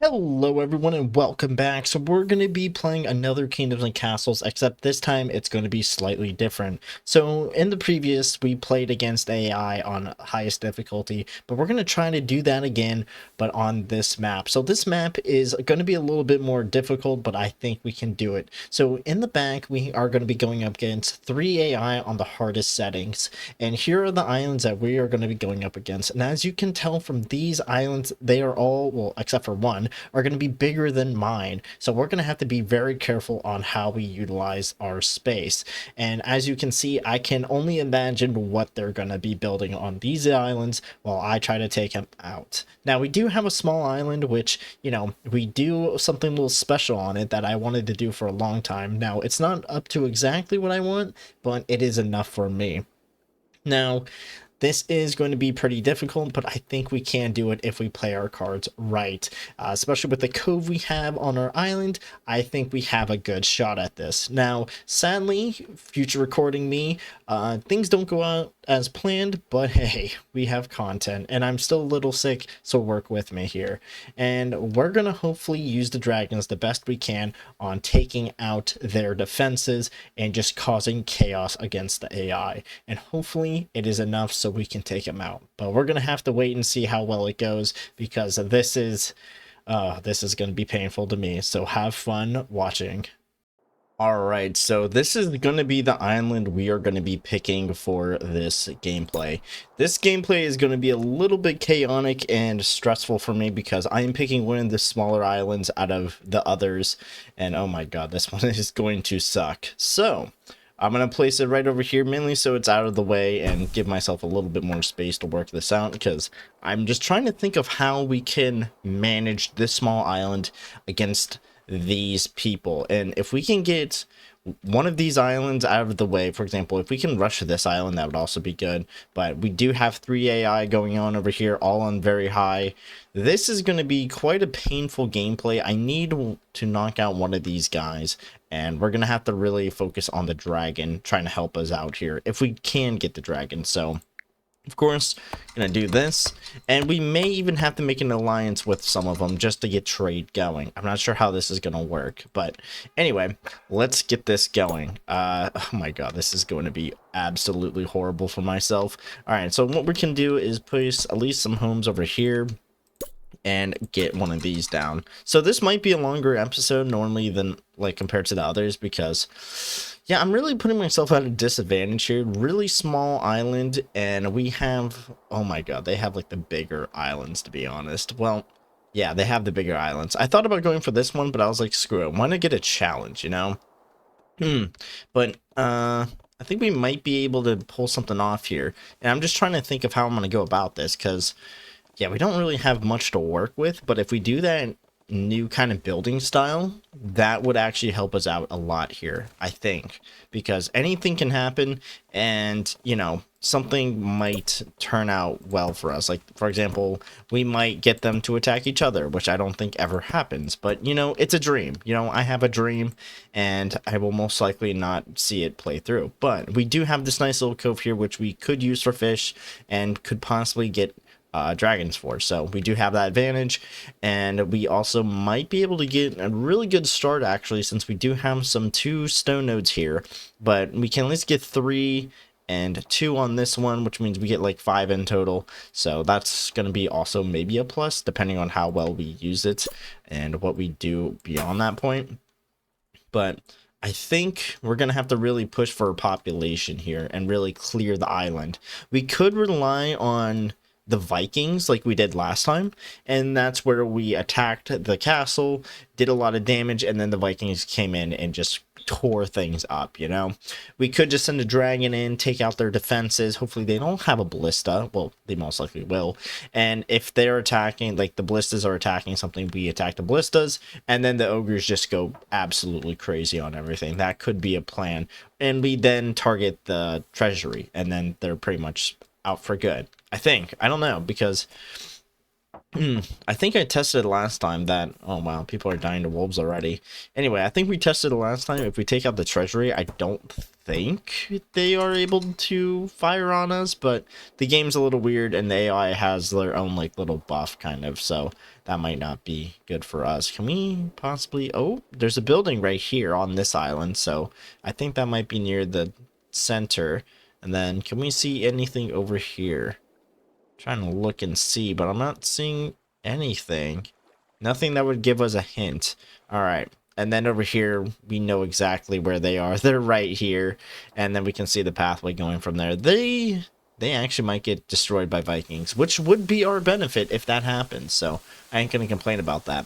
Hello everyone and welcome back. So we're going to be playing another Kingdoms and Castles, except this time it's going to be slightly different. So in the previous we played against AI on highest difficulty, but we're going to try to do that again but on this map. So this map is going to be a little bit more difficult, but I think we can do it. So in the back we are going to be going up against 3 AI on the hardest settings, and here are the islands that we are going to be going up against. And as you can tell from these islands, they are all, well, except for one, are going to be bigger than mine. So we're going to have to be very careful on how we utilize our space. And as you can see, I can only imagine what they're going to be building on these islands while I try to take them out. Now, we do have a small island, which, we do something a little special on it that I wanted to do for a long time. Now, it's not up to exactly what I want, but it is enough for me. Now, this is going to be pretty difficult, but I think we can do it if we play our cards right. Especially with the cove we have on our island, I think we have a good shot at this. Now, sadly, future recording me, things don't go out as planned, but hey, we have content, and I'm still a little sick, so work with me here. And we're gonna hopefully use the dragons the best we can on taking out their defenses and just causing chaos against the AI. And hopefully it is enough so we can take them out. But we're gonna have to wait and see how well it goes, because this is gonna be painful to me. So have fun watching. Alright, so this is going to be the island we are going to be picking for this gameplay. This gameplay is going to be a little bit chaotic and stressful for me because I am picking one of the smaller islands out of the others, and oh my god, this one is going to suck. So, I'm going to place it right over here, mainly so it's out of the way and give myself a little bit more space to work this out, because I'm just trying to think of how we can manage this small island against these people. And if we can get one of these islands out of the way, for example, if we can rush this island, that would also be good. But we do have 3 AI going on over here, all on very high. This is going to be quite a painful gameplay. I need to knock out one of these guys, and we're going to have to really focus on the dragon trying to help us out here if we can get the dragon. So of course, gonna do this, and we may even have to make an alliance with some of them just to get trade going. I'm not sure how this is gonna work, but anyway, let's get this going. Oh my god, this is going to be absolutely horrible for myself. All right, so what we can do is place at least some homes over here and get one of these down. So this might be a longer episode normally than like compared to the others, because yeah, I'm really putting myself at a disadvantage here. Really small island, and we have, oh my god, they have like the bigger islands, to be honest. Well, yeah, they have the bigger islands. I thought about going for this one, but I was like, screw it, why not get a challenge, you know? But I think we might be able to pull something off here, and I'm just trying to think of how I'm going to go about this, because yeah, we don't really have much to work with, but if we do that new kind of building style, that would actually help us out a lot here, I think, because anything can happen, and something might turn out well for us. Like, for example, we might get them to attack each other, which I don't think ever happens, but it's a dream. I have a dream, and I will most likely not see it play through. But we do have this nice little cove here, which we could use for fish and could possibly get dragons for. So we do have that advantage, and we also might be able to get a really good start, actually, since we do have some 2 stone nodes here, but we can at least get 3 and 2 on this one, which means we get like 5 in total. So that's going to be also maybe a plus, depending on how well we use it and what we do beyond that point. But I think we're going to have to really push for a population here and really clear the island. We could rely on the Vikings like we did last time, and that's where we attacked the castle, did a lot of damage, and then the Vikings came in and just tore things up. We could just send a dragon in, take out their defenses. Hopefully they don't have a ballista. Well, they most likely will. And if they're attacking, like the ballistas are attacking something, we attack the ballistas, and then the ogres just go absolutely crazy on everything. That could be a plan. And we then target the treasury, and then they're pretty much out for good, I think. I don't know, because I think I tested last time that, oh wow, people are dying to wolves already. Anyway, I think we tested it last time. If we take out the treasury, I don't think they are able to fire on us, but the game's a little weird and the AI has their own like little buff kind of, so that might not be good for us. Can we possibly... Oh, there's a building right here on this island, so I think that might be near the center. And then can we see anything over here? Trying to look and see, but I'm not seeing anything. Nothing that would give us a hint. All right. And then over here, we know exactly where they are. They're right here. And then we can see the pathway going from there. They actually might get destroyed by Vikings, which would be our benefit if that happens. So I ain't going to complain about that.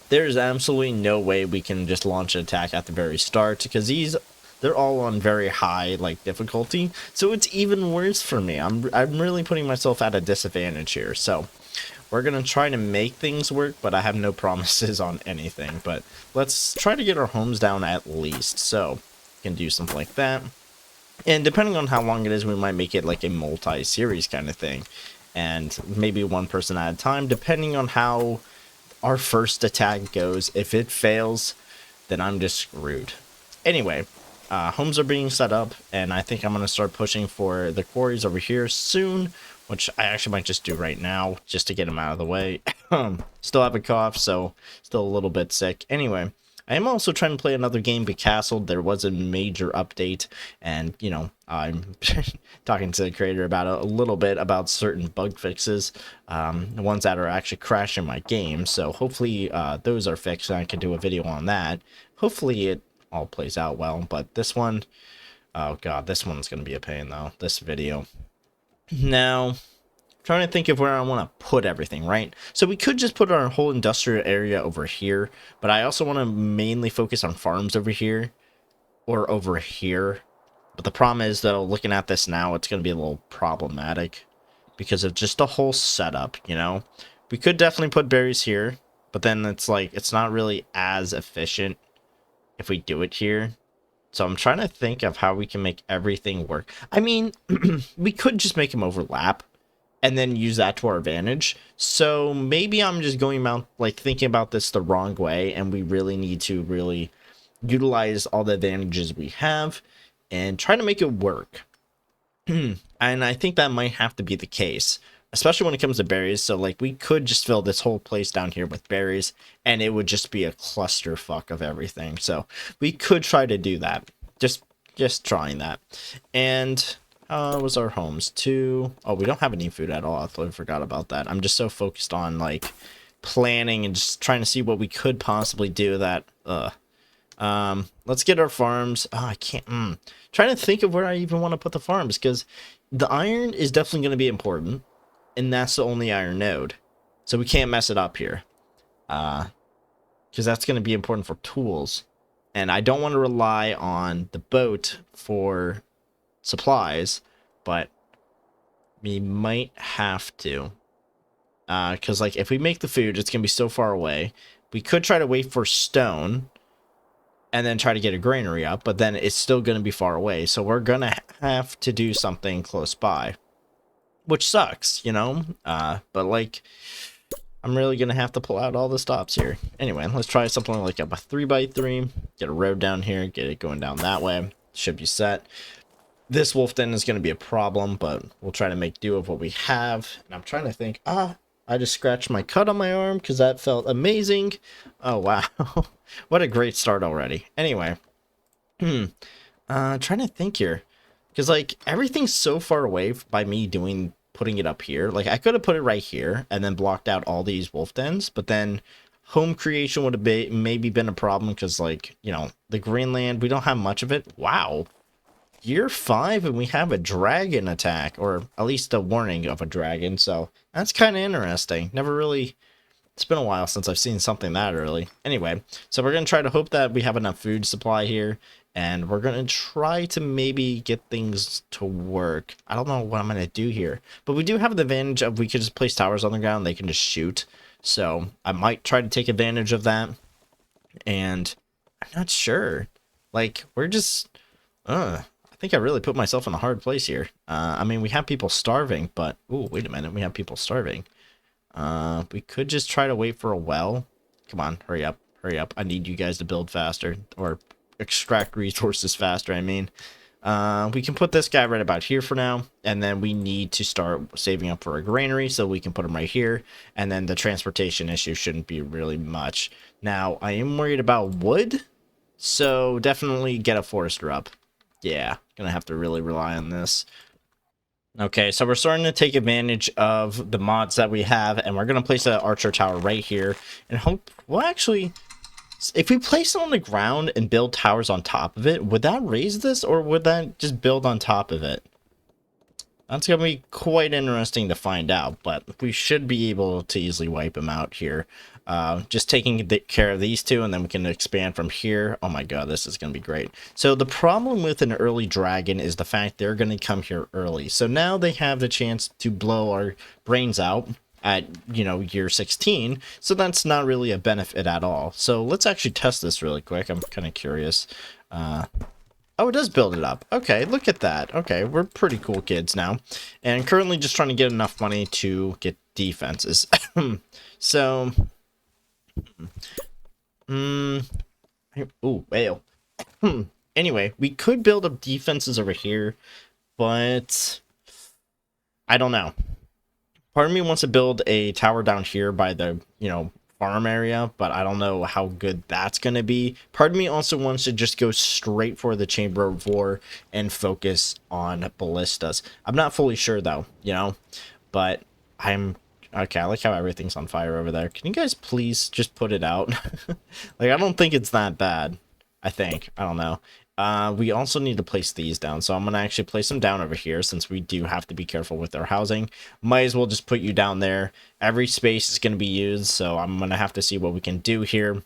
There's absolutely no way we can just launch an attack at the very start, because they're all on very high like difficulty, so it's even worse for me. I'm really putting myself at a disadvantage here. So we're gonna try to make things work, but I have no promises on anything. But let's try to get our homes down at least, so we can do something like that. And depending on how long it is, we might make it like a multi-series kind of thing, and maybe one person at a time, depending on how our first attack goes. If it fails, then I'm just screwed. Anyway, homes are being set up, and I think I'm going to start pushing for the quarries over here soon, which I actually might just do right now, just to get them out of the way. Still have a cough, so still a little bit sick. Anyway, I am also trying to play another game, Becastled. There was a major update, and, you know, I'm talking to the creator about a little bit about certain bug fixes, the ones that are actually crashing my game. So hopefully those are fixed, and I can do a video on that. Hopefully it all plays out well, but this one, oh god, this one's going to be a pain, though, this video. Now, trying to think of where I want to put everything, right? So we could just put our whole industrial area over here, but I also want to mainly focus on farms over here or over here. But the problem is, though, looking at this now, it's going to be a little problematic because of just the whole setup, you know? We could definitely put berries here, but then it's like, it's not really as efficient if we do it here. So I'm trying to think of how we can make everything work. I mean, we could just make them overlap and then use that to our advantage. So maybe I'm just going about, like, thinking about this the wrong way, and we really need to really utilize all the advantages we have and try to make it work. And I think that might have to be the case, especially when it comes to berries. So, like, we could just fill this whole place down here with berries, and it would just be a clusterfuck of everything. So we could try to do that. Just trying that. And was our homes too? Oh, we don't have any food at all. I totally forgot about that. I'm just so focused on like planning and just trying to see what we could possibly do that. Let's get our farms. Oh, I can't. Trying to think of where I even want to put the farms, because the iron is definitely going to be important, and that's the only iron node, so we can't mess it up here. Because that's going to be important for tools, and I don't want to rely on the boat for supplies, but we might have to, because like if we make the food, it's gonna be so far away. We could try to wait for stone and then try to get a granary up, but then it's still gonna be far away, so we're gonna have to do something close by, which sucks, you know. But like, I'm really gonna have to pull out all the stops here. Anyway, let's try something like a 3x3, get a road down here, get it going down that way. Should be set. This wolf den is going to be a problem, but we'll try to make do of what we have. And I'm trying to think, I just scratched my cut on my arm because that felt amazing. Oh, wow. What a great start already. Anyway, trying to think here, because like everything's so far away by me putting it up here. Like I could have put it right here and then blocked out all these wolf dens, but then home creation would have maybe been a problem because, like, you know, the Greenland, we don't have much of it. Wow. Year 5 and we have a dragon attack, or at least a warning of a dragon, so that's kind of interesting. Never really, it's been a while since I've seen something that early. Anyway, so we're going to try to hope that we have enough food supply here, and we're going to try to maybe get things to work. I don't know what I'm going to do here, but we do have the advantage of we could just place towers on the ground, they can just shoot, so I might try to take advantage of that, and I'm not sure. Like, we're just, I think I really put myself in a hard place here. I mean, we have people starving, but... Ooh, wait a minute. We have people starving. We could just try to wait for a well. Come on, hurry up. Hurry up. I need you guys to build faster. Or extract resources faster, I mean. We can put this guy right about here for now, and then we need to start saving up for a granary, so we can put him right here, and then the transportation issue shouldn't be really much. Now, I am worried about wood, so definitely get a forester up. Yeah, gonna have to really rely on this. Okay, so we're starting to take advantage of the mods that we have, and we're gonna place an archer tower right here, and hope, well, actually, if we place it on the ground and build towers on top of it, would that raise this, or would that just build on top of it? That's going to be quite interesting to find out, but we should be able to easily wipe them out here. Just taking care of these two, and then we can expand from here. Oh my god, this is going to be great. So the problem with an early dragon is the fact they're going to come here early. So now they have the chance to blow our brains out at, you know, year 16. So that's not really a benefit at all. So let's actually test this really quick. I'm kind of curious. Oh, it does build it up. Okay, look at that. Okay, we're pretty cool kids now. And currently just trying to get enough money to get defenses. So, ooh, whale. Anyway, we could build up defenses over here, but I don't know. Part of me wants to build a tower down here by the, you know, farm area, but I don't know how good that's going to be. Part of me also wants to just go straight for the Chamber of War and focus on ballistas. I'm not fully sure though, you know, but I'm okay. I like how everything's on fire over there. Can you guys please just put it out? Like, I don't think it's that bad. I don't know. We also need to place these down, so I'm going to actually place them down over here since we do have to be careful with our housing. Might as well just put you down there. Every space is going to be used, so I'm going to have to see what we can do here.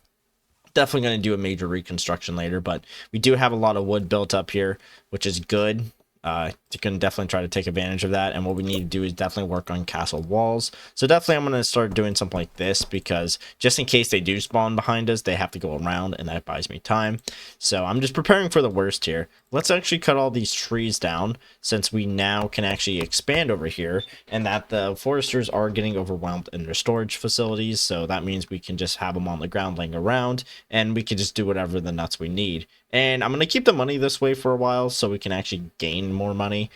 Definitely going to do a major reconstruction later, but we do have a lot of wood built up here, which is good. You can definitely try to take advantage of that, and what we need to do is definitely work on castle walls. So definitely I'm going to start doing something like this, because just in case they do spawn behind us, they have to go around, and that buys me time. So I'm just preparing for the worst here. Let's actually cut all these trees down, since we now can actually expand over here, and that the foresters are getting overwhelmed in their storage facilities. So that means we can just have them on the ground laying around, and we can just do whatever the nuts we need. And I'm going to keep the money this way for a while so we can actually gain more money,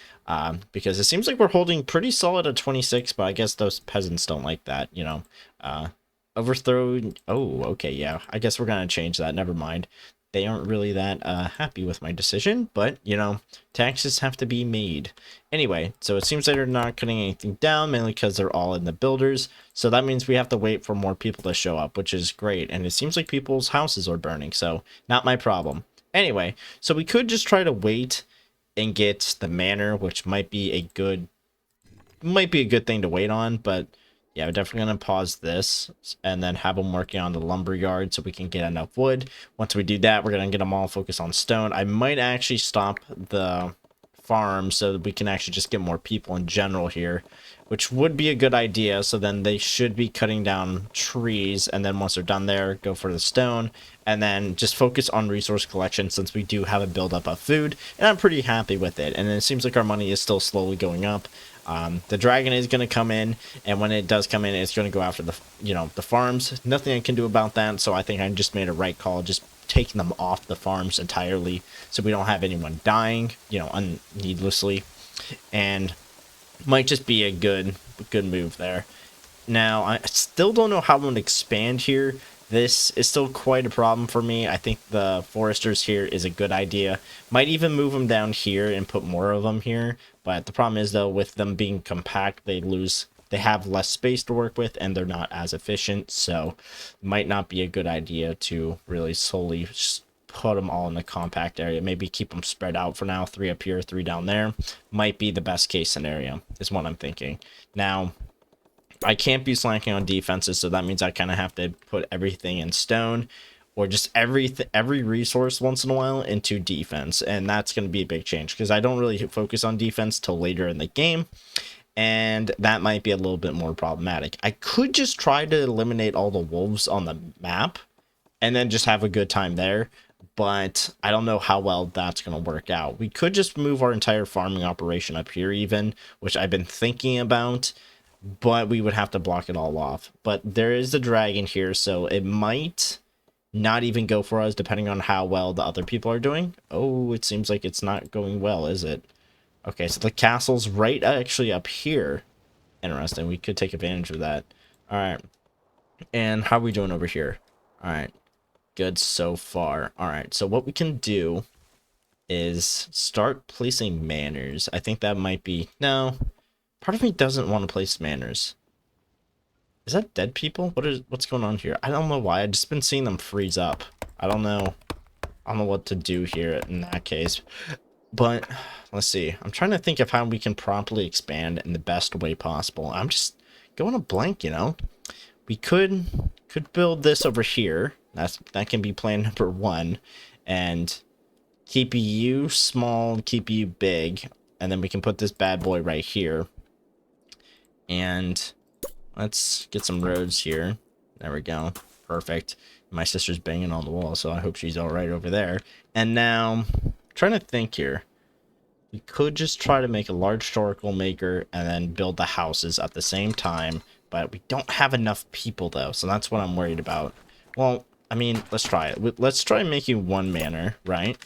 because it seems like we're holding pretty solid at 26, but I guess those peasants don't like that, you know. Overthrow. Oh, okay, yeah. I guess we're going to change that. Never mind. They aren't really that happy with my decision, but, you know, taxes have to be made. Anyway, so it seems like they're not cutting anything down, mainly because they're all in the builders. So that means we have to wait for more people to show up, which is great. And it seems like people's houses are burning, so not my problem. Anyway, so we could just try to wait and get the manor, which might be a good thing to wait on, but yeah, we're definitely going to pause this and then have them working on the lumber yard so we can get enough wood. Once we do that, we're going to get them all focused on stone. I might actually stop the farm so that we can actually just get more people in general here, which would be a good idea. So then they should be cutting down trees, and then once they're done there, go for the stone, and then just focus on resource collection since we do have a buildup of food, and I'm pretty happy with it. And it seems like our money is still slowly going up. The dragon is going to come in, and when it does come in, it's going to go after the, you know, the farms. Nothing I can do about that, so I think I just made a right call, just taking them off the farms entirely so we don't have anyone dying, you know, needlessly, and might just be a good move there. Now, I still don't know how I'm going to expand here. This is still quite a problem for me. I think the foresters here is a good idea. Might even move them down here and put more of them here. But the problem is, though, with them being compact, they have less space to work with, and they're not as efficient. So it might not be a good idea to really solely put them all in the compact area. Maybe keep them spread out for now. 3 up here, 3 down there. Might be the best case scenario, is what I'm thinking. Now, I can't be slacking on defenses, so that means I kind of have to put everything in stone, or just every resource once in a while into defense, and that's going to be a big change because I don't really focus on defense till later in the game, and that might be a little bit more problematic. I could just try to eliminate all the wolves on the map and then just have a good time there, but I don't know how well that's going to work out. We could just move our entire farming operation up here even, which I've been thinking about, but we would have to block it all off. But there is a dragon here, so it might not even go for us depending on how well the other people are doing. Oh, it seems like it's not going well, is it? Okay, so the castle's right actually up here. Interesting. We could take advantage of that. All right. And how are we doing over here? All right. Good so far. All right. So what we can do is start placing manors. I think that might be... No. Part of me doesn't want to place manors. Is that dead people? What's going on here? I don't know why. I've just been seeing them freeze up. I don't know. I don't know what to do here in that case. But let's see. I'm trying to think of how we can properly expand in the best way possible. I'm just going a blank, you know. We could build this over here. That can be plan number 1, and keep you small, keep you big, and then we can put this bad boy right here. And let's get some roads here. There we go. Perfect. My sister's banging on the wall, so I hope she's all right over there. And now, I'm trying to think here. We could just try to make a large historical maker and then build the houses at the same time, but we don't have enough people though, so that's what I'm worried about. Well, I mean, let's try it. Let's try making 1 manor, right?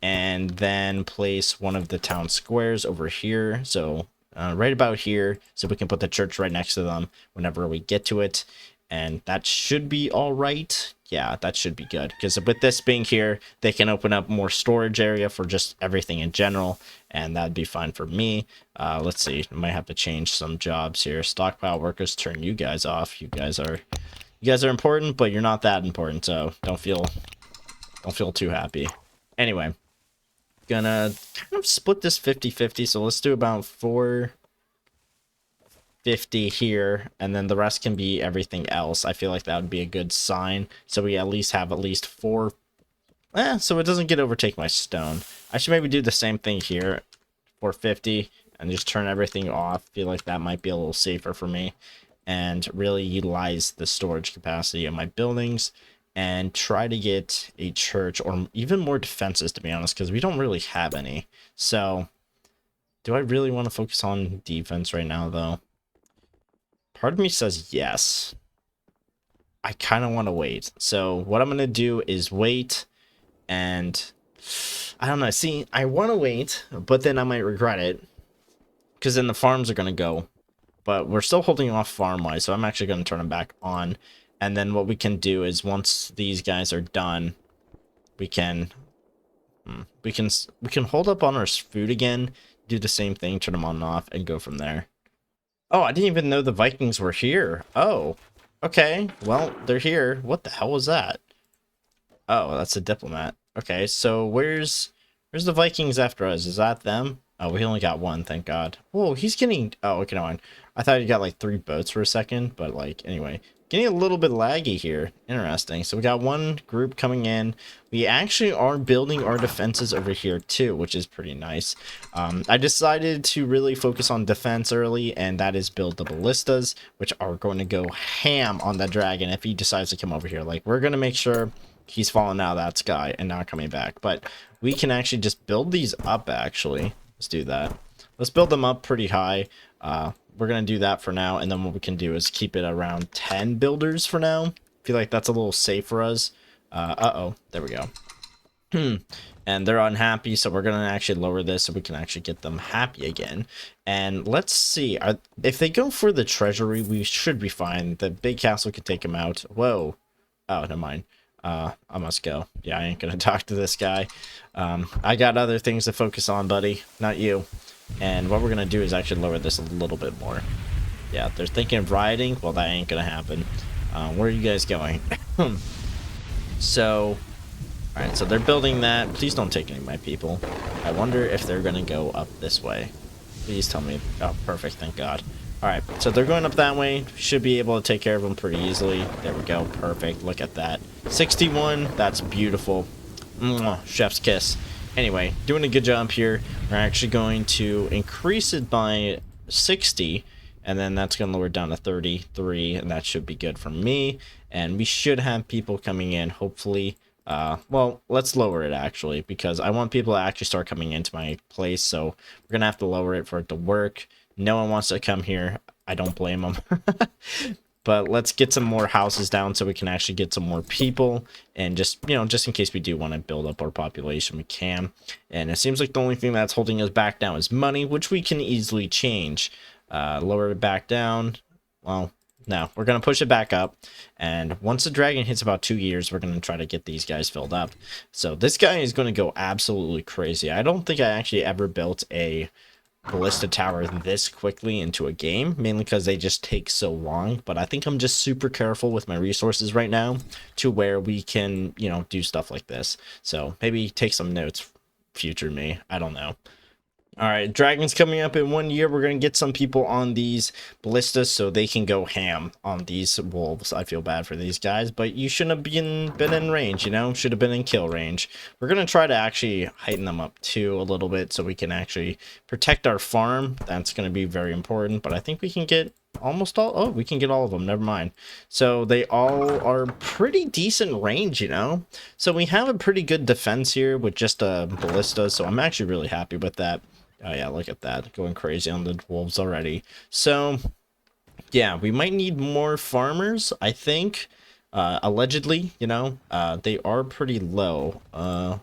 And then place one of the town squares over here, so right about here, so we can put the church right next to them whenever we get to it. And that should be all right. Yeah, that should be good. Because with this being here, they can open up more storage area for just everything in general. And that'd be fine for me. Let's see. I might have to change some jobs here. Stockpile workers, turn you guys off. You guys are important, but you're not that important. So don't feel too happy. Anyway, gonna kind of split this 50-50. So let's do about 450 here, and then the rest can be everything else. I feel like that would be a good sign, so we at least have at least 4. So it doesn't get overtake my stone. I should maybe do the same thing here, 450, and just turn everything off. Feel like that might be a little safer for me, and really utilize the storage capacity of my buildings, and try to get a church or even more defenses, to be honest, because we don't really have any. So do I really want to focus on defense right now though? Part of me says yes. I kind of want to wait. So what I'm going to do is wait, and I don't know. See, I want to wait, but then I might regret it, because then the farms are going to go. But we're still holding off farm-wise, so I'm actually going to turn them back on. And then what we can do is once these guys are done, we can hold up on our food again, do the same thing, turn them on and off, and go from there. Oh, I didn't even know the Vikings were here. Oh, okay. Well, they're here. What the hell was that? Oh, that's a diplomat. Okay, so where's the Vikings after us? Is that them? Oh, we only got 1, thank God. Whoa, he's getting... Oh, okay, no. I thought he got like 3 boats for a second, but like, anyway. Getting a little bit laggy here. Interesting. So we got 1 group coming in. We actually are building our defenses over here too, which is pretty nice. I decided to really focus on defense early, and that is build the ballistas, which are going to go ham on the dragon if he decides to come over here. Like, we're going to make sure he's falling out of that sky and not coming back. But we can actually just build these up, actually. Let's do that. Let's build them up pretty high. We're going to do that for now, and then what we can do is keep it around 10 builders for now. Feel like that's a little safe for us. Uh-oh, there we go. And they're unhappy, so we're going to actually lower this so we can actually get them happy again. And let's see, if they go for the treasury, we should be fine. The big castle could take them out. Whoa. Oh, never mind. I must go. Yeah, I ain't going to talk to this guy. I got other things to focus on, buddy. Not you. And what we're going to do is actually lower this a little bit more. Yeah, they're thinking of rioting. Well, that ain't going to happen. Where are you guys going? So, alright, so they're building that. Please don't take any of my people. I wonder if they're going to go up this way. Please tell me. Oh, perfect. Thank God. Alright, so they're going up that way. Should be able to take care of them pretty easily. There we go. Perfect. Look at that. 61. That's beautiful. Mwah, chef's kiss. Anyway, doing a good job here. We're actually going to increase it by 60, and then that's going to lower it down to 33, and that should be good for me. And we should have people coming in, hopefully. Well, let's lower it, actually, because I want people to actually start coming into my place, so we're going to have to lower it for it to work. No one wants to come here. I don't blame them. But let's get some more houses down so we can actually get some more people. And just, you know, just in case we do want to build up our population, we can. And it seems like the only thing that's holding us back now is money, which we can easily change. Lower it back down. Well, no, we're going to push it back up. And once the dragon hits about 2 years, we're going to try to get these guys filled up. So this guy is going to go absolutely crazy. I don't think I actually ever built a ballista tower this quickly into a game, mainly because they just take so long. But I think I'm just super careful with my resources right now to where we can, you know, do stuff like this. So maybe take some notes, future me. I don't know. All right, dragons coming up in 1 year. We're going to get some people on these ballistas so they can go ham on these wolves. I feel bad for these guys, but you shouldn't have been in range, you know? Should have been in kill range. We're going to try to actually heighten them up too a little bit so we can actually protect our farm. That's going to be very important, but I think we can get almost all. Oh, we can get all of them. Never mind. So they all are pretty decent range, you know? So we have a pretty good defense here with just a ballista, so I'm actually really happy with that. Oh yeah, look at that. Going crazy on the wolves already. So, yeah, we might need more farmers, I think. Allegedly, you know. They are pretty low.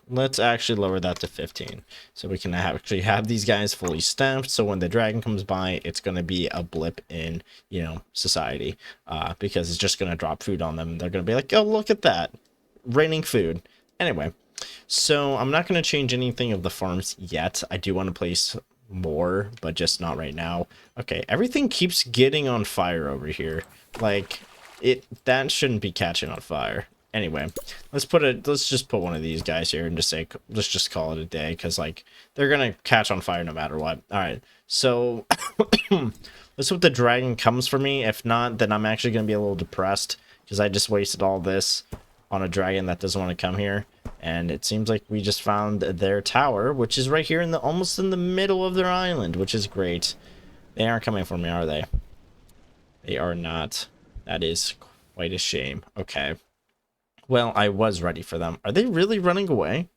Let's actually lower that to 15. So we can actually have these guys fully staffed. So when the dragon comes by, it's going to be a blip in, you know, society. Because it's just going to drop food on them. They're going to be like, oh, look at that. Raining food. Anyway. So I'm not going to change anything of the farms yet. I do want to place more, but just not right now. Okay, everything keeps getting on fire over here. Like, that shouldn't be catching on fire. Anyway, let's just put one of these guys here and just say, let's just call it a day, because, like, they're going to catch on fire no matter what. All right, so let's hope the dragon comes for me. If not, then I'm actually going to be a little depressed, because I just wasted all this on a dragon that doesn't want to come here. And it seems like we just found their tower, which is right here in the almost in the middle of their island, which is great. They aren't coming for me, are they? They are not. That is quite a shame. Okay. Well, I was ready for them. Are they really running away?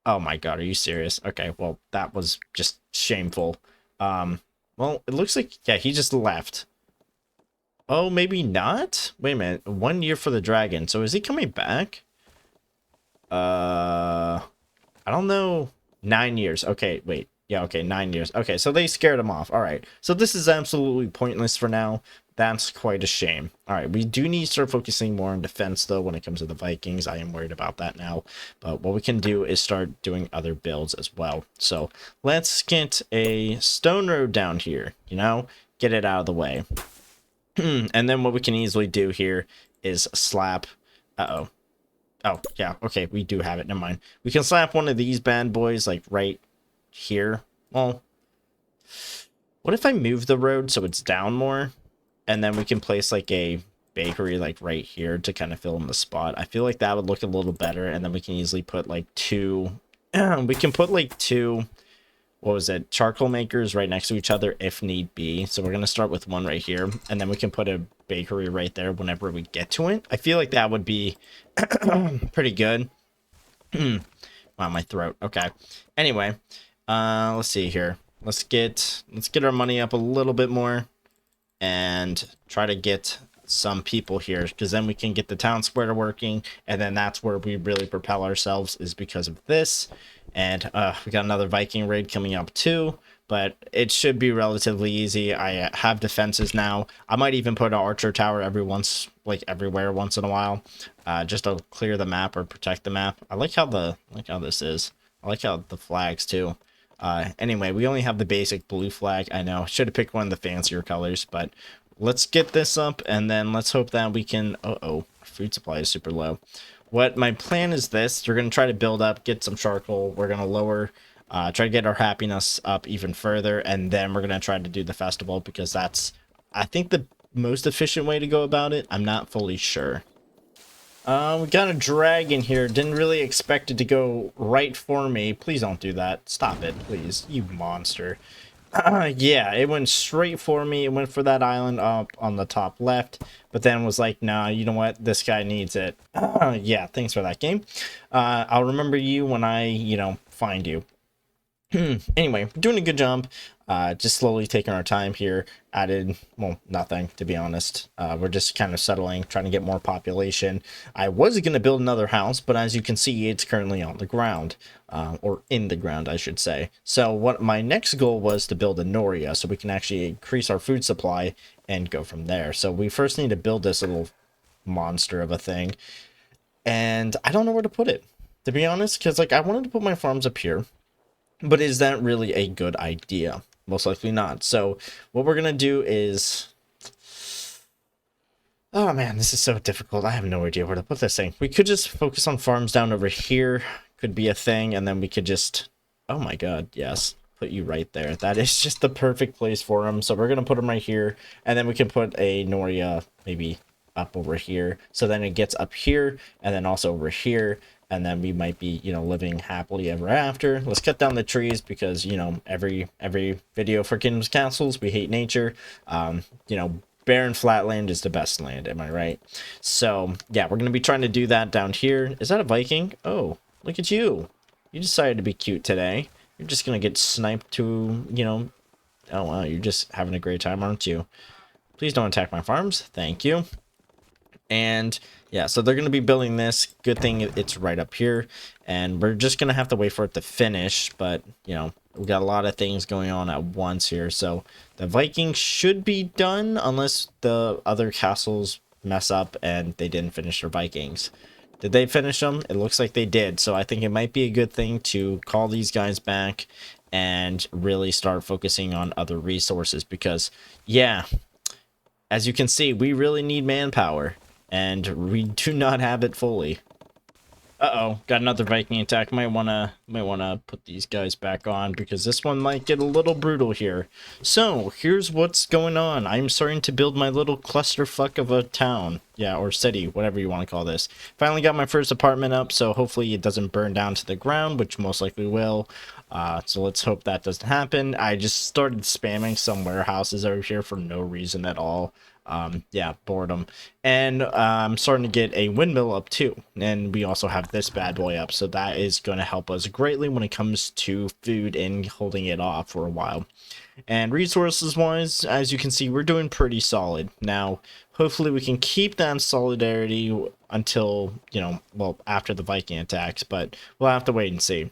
Oh my god, are you serious? Okay, well, that was just shameful. Well, it looks like, yeah, he just left. Oh, maybe not? Wait a minute. 1 year for the dragon. So is he coming back? I don't know. 9 years. Okay, wait. Yeah, okay, 9 years. Okay, so they scared him off. All right. So this is absolutely pointless for now. That's quite a shame. All right, we do need to start focusing more on defense, though, when it comes to the Vikings. I am worried about that now. But what we can do is start doing other builds as well. So let's get a stone road down here, you know? Get it out of the way. And then what we can easily do here is slap... Uh-oh. Oh, yeah, okay, we do have it. Never mind. We can slap one of these bad boys, like, right here. Well, what if I move the road so it's down more? And then we can place, like, a bakery, like, right here to kind of fill in the spot. I feel like that would look a little better, and then we can easily put, like, two... we can put, like, two... What was it? Charcoal makers right next to each other if need be. So we're going to start with one right here. And then we can put a bakery right there whenever we get to it. I feel like that would be pretty good. Wow, my throat. Okay. Anyway, let's see here. Let's get our money up a little bit more. And try to get some people here. Because then we can get the town square working. And then that's where we really propel ourselves, is because of this. And we got another Viking raid coming up too, but it should be relatively easy. I have defenses now. I might even put an archer tower everywhere once in a while, just to clear the map or protect the map. I like how this is. I like how the flags too. Anyway, we only have the basic blue flag. I know, should have picked one of the fancier colors, but let's get this up and then let's hope that we can. Our food supply is super low. What my plan is this: we're going to try to build up, get some charcoal. We're going to lower, try to get our happiness up even further. And then we're going to try to do the festival, because that's, I think, the most efficient way to go about it. I'm not fully sure. We got a dragon here. Didn't really expect it to go right for me. Please don't do that. Stop it, please. You monster. Yeah, it went straight for me. It went for that island up on the top left, but then was like, nah, you know what? This guy needs it. Yeah, thanks for that game. I'll remember you when I, find you. Anyway, doing a good job. Just slowly taking our time here. Added, well, nothing, to be honest. We're just kind of settling, trying to get more population. I was going to build another house, but as you can see, it's currently on the ground. Or in the ground, I should say. So what my next goal was to build a Noria, so we can actually increase our food supply and go from there. So we first need to build this little monster of a thing. And I don't know where to put it, to be honest, because like I wanted to put my farms up here. But is that really a good idea? Most likely not. So what we're going to do is... Oh man, this is so difficult. I have no idea where to put this thing. We could just focus on farms down over here. Could be a thing. And then we could just... Oh my god, yes. Put you right there. That is just the perfect place for them. So we're going to put them right here. And then we can put a Noria maybe up over here. So then it gets up here. And then also over here. And then we might be, you know, living happily ever after. Let's cut down the trees because, you know, every video for Kingdoms Castles, we hate nature. You know, barren flat land is the best land, am I right? So, yeah, we're going to be trying to do that down here. Is that a Viking? Oh, look at you. You decided to be cute today. You're just going to get sniped to, you know... Oh, wow, you're just having a great time, aren't you? Please don't attack my farms. Thank you. And yeah, so they're going to be building this. Good thing it's right up here, and we're just going to have to wait for it to finish. But you know, we got a lot of things going on at once here, so the Vikings should be done unless the other castles mess up and they didn't finish their Vikings. Did they finish them? It looks like they did, so I think it might be a good thing to call these guys back and really start focusing on other resources, because yeah, as you can see, we really need manpower. And we do not have it fully. Uh-oh, got another Viking attack. Might wanna put these guys back on because this one might get a little brutal here. So, here's what's going on. I'm starting to build my little clusterfuck of a town. Yeah, or city, whatever you want to call this. Finally got my first apartment up, so hopefully it doesn't burn down to the ground, which most likely will. So let's hope that doesn't happen. I just started spamming some warehouses over here for no reason at all. Yeah, boredom. And I'm starting to get a windmill up too, and we also have this bad boy up, so that is going to help us greatly when it comes to food and holding it off for a while. And resources wise, as you can see, we're doing pretty solid. Now hopefully we can keep that solidarity until, you know, well, after the Viking attacks, but we'll have to wait and see.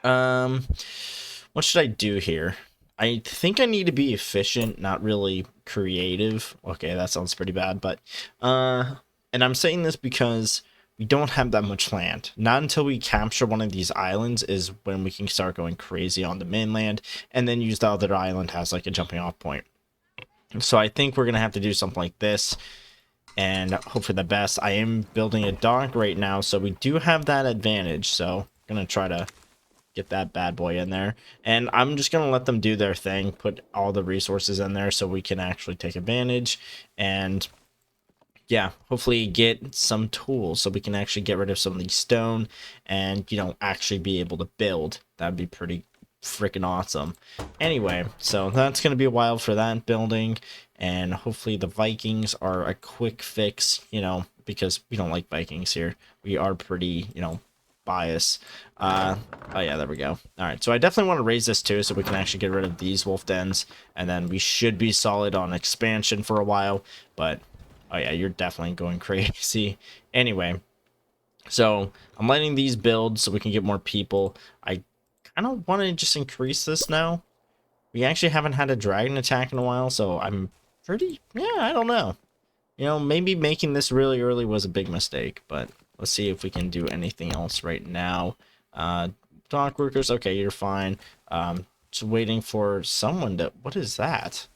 What should I do here? I think I need to be efficient, not really creative. Okay, that sounds pretty bad, but and I'm saying this because we don't have that much land. Not until we capture one of these islands is when we can start going crazy on the mainland, and then use the other island as like a jumping off point. So I think we're gonna have to do something like this, and hope for the best. I am building a dock right now, so we do have that advantage. So I'm gonna try to get that bad boy in there, and I'm just gonna let them do their thing, put all the resources in there so we can actually take advantage, and yeah, hopefully get some tools so we can actually get rid of some of these stone and, you know, actually be able to build. That'd be pretty freaking awesome. Anyway, so that's gonna be a while for that building, and hopefully the Vikings are a quick fix, you know, because we don't like Vikings here. We are pretty, you know, bias. Oh yeah, there we go. All right, so I definitely want to raise this too, so we can actually get rid of these wolf dens, and then we should be solid on expansion for a while. But oh yeah, you're definitely going crazy. Anyway, so I'm letting these build so we can get more people. I kind of want to just increase this now. We actually haven't had a dragon attack in a while, so I'm pretty, yeah, I don't know. You know, maybe making this really early was a big mistake, but let's see if we can do anything else right now. Dock workers, okay, you're fine. Just waiting for someone to... What is that?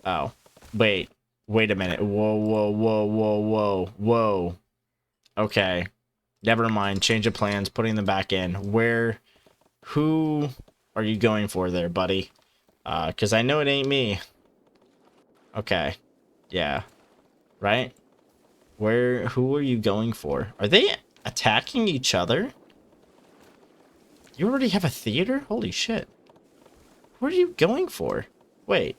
Oh, wait a minute. Whoa. Okay, never mind. Change of plans. Putting them back in. Who are you going for there, buddy? Because I know it ain't me. Okay, yeah, right. Who are you going for? Are they attacking each other? You already have a theater? Holy shit. What are you going for? Wait.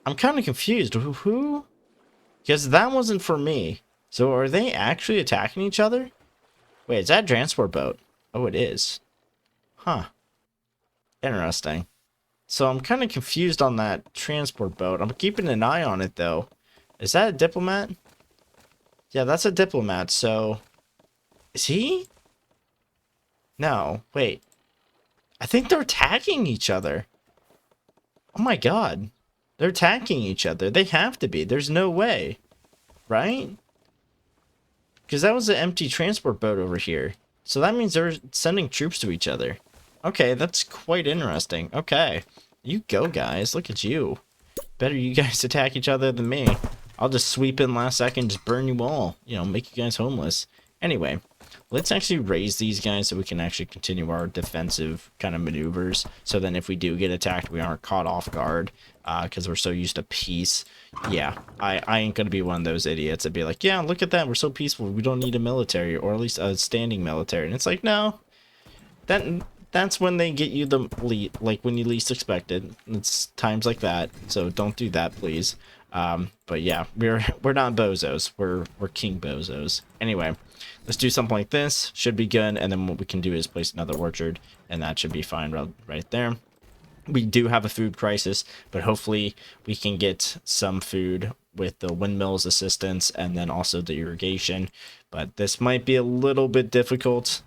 I'm kind of confused. Who? Because that wasn't for me. So are they actually attacking each other? Wait, is that a transport boat? Oh, it is. Huh. Interesting. So I'm kind of confused on that transport boat. I'm keeping an eye on it, though. Is that a diplomat? Yeah, that's a diplomat, so... Is he? No, wait. I think they're attacking each other. Oh my god. They're attacking each other. They have to be. There's no way. Right? Because that was an empty transport boat over here. So that means they're sending troops to each other. Okay, that's quite interesting. Okay. You go, guys. Look at you. Better you guys attack each other than me. I'll just sweep in last second, just burn you all. You know, make you guys homeless. Anyway, let's actually raise these guys so we can actually continue our defensive kind of maneuvers. So then if we do get attacked, we aren't caught off guard because we're so used to peace. Yeah, I ain't going to be one of those idiots that'd be like, yeah, look at that. We're so peaceful. We don't need a military, or at least a standing military. And it's like, no, that's when they get you the lead, like when you least expect it. It's times like that. So don't do that, please. But yeah, we're not bozos. We're king bozos. Anyway, let's do something like this. Should be good. And then what we can do is place another orchard, and that should be fine right there. We do have a food crisis, but hopefully we can get some food with the windmills assistance and then also the irrigation. But this might be a little bit difficult,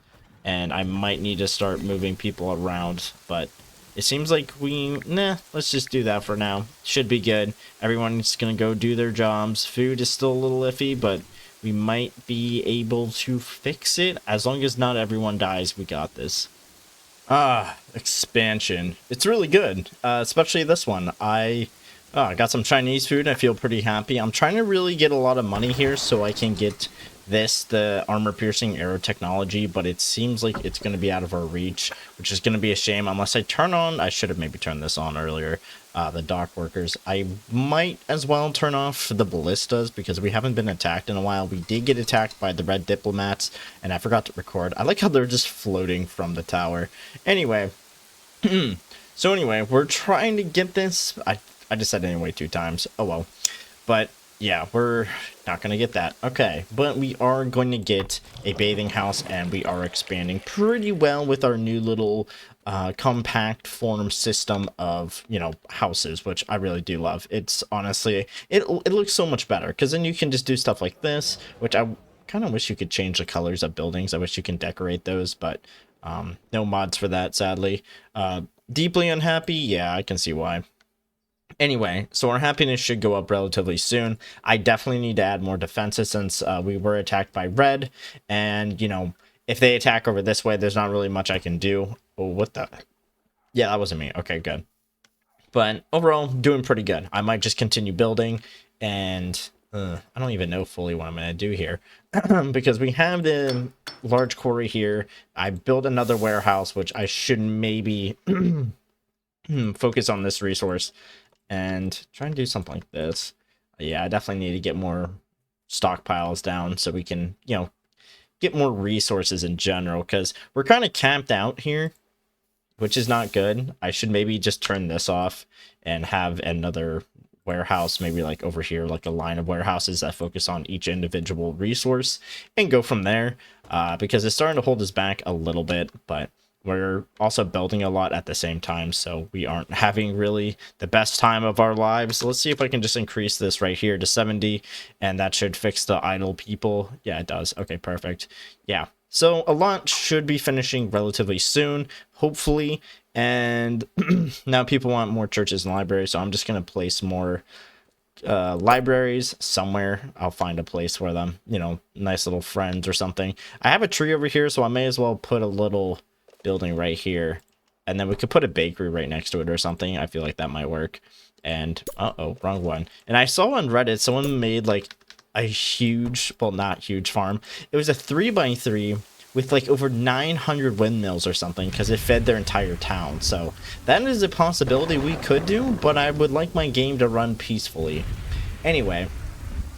and I might need to start moving people around, but it seems like let's just do that for now. Should be good. Everyone's gonna go do their jobs. Food is still a little iffy, but we might be able to fix it. As long as not everyone dies, we got this. Expansion. It's really good, especially this one. I got some Chinese food. I feel pretty happy. I'm trying to really get a lot of money here so I can get the armor-piercing arrow technology, but it seems like it's going to be out of our reach, which is going to be a shame unless I turn on... I should have maybe turned this on earlier, the dock workers. I might as well turn off the ballistas because we haven't been attacked in a while. We did get attacked by the red diplomats, and I forgot to record. I like how they're just floating from the tower. Anyway, so anyway, we're trying to get this... I just said anyway 2 times. Oh well. But yeah, we're not going to get that. Okay, but we are going to get a bathing house, and we are expanding pretty well with our new little compact form system of, you know, houses, which I really do love. It's honestly, it looks so much better because then you can just do stuff like this, which I kind of wish you could change the colors of buildings. I wish you can decorate those, but no mods for that, sadly. Deeply unhappy? Yeah, I can see why. Anyway, so our happiness should go up relatively soon. I definitely need to add more defenses since we were attacked by red. And, you know, if they attack over this way, there's not really much I can do. Oh, what the... Yeah, that wasn't me. Okay, good. But overall, doing pretty good. I might just continue building. And I don't even know fully what I'm going to do here. Because we have the large quarry here. I built another warehouse, which I should maybe focus on this resource and try and do something like this. Yeah, I definitely need to get more stockpiles down so we can, you know, get more resources in general, because we're kind of camped out here, which is not good. I should maybe just turn this off and have another warehouse, maybe like over here, like a line of warehouses that focus on each individual resource and go from there, because it's starting to hold us back a little bit, but we're also building a lot at the same time, so we aren't having really the best time of our lives. Let's see if I can just increase this right here to 70, and that should fix the idle people. Yeah, it does. Okay, perfect. Yeah, so a lot should be finishing relatively soon, hopefully, and now people want more churches and libraries, so I'm just going to place more libraries somewhere. I'll find a place for them, you know, nice little friends or something. I have a tree over here, so I may as well put a little building right here, and then we could put a bakery right next to it or something. I feel like that might work. And wrong one. And I saw on Reddit someone made like a huge, well, not huge farm. It was a 3x3 with like over 900 windmills or something, because it fed their entire town. So that is a possibility we could do, but I would like my game to run peacefully. Anyway,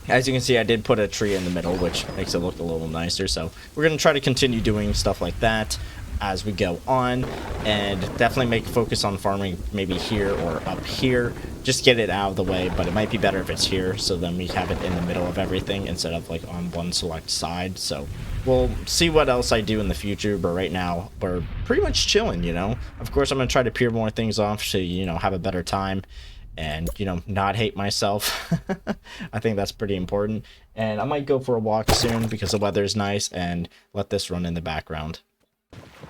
as you can see, I did put a tree in the middle, which makes it look a little nicer. So we're going to try to continue doing stuff like that. as we go on, and definitely make focus on farming maybe here or up here. Just get it out of the way, but it might be better if it's here, so then we have it in the middle of everything instead of like on one select side. So we'll see what else I do in the future, but right now we're pretty much chilling, you know. Of course, I'm gonna try to peer more things off to, you know, have a better time and, you know, not hate myself. I think that's pretty important. And I might go for a walk soon because the weather's nice, and let this run in the background.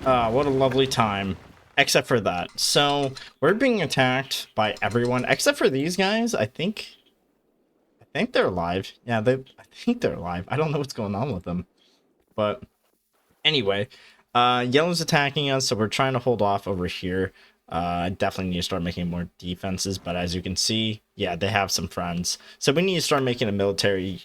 What a lovely time. Except for that. So we're being attacked by everyone except for these guys. I think they're alive. Yeah, I think they're alive. I don't know what's going on with them. But anyway, yellow's attacking us, so we're trying to hold off over here. I definitely need to start making more defenses, but as you can see, yeah, they have some friends. So we need to start making a military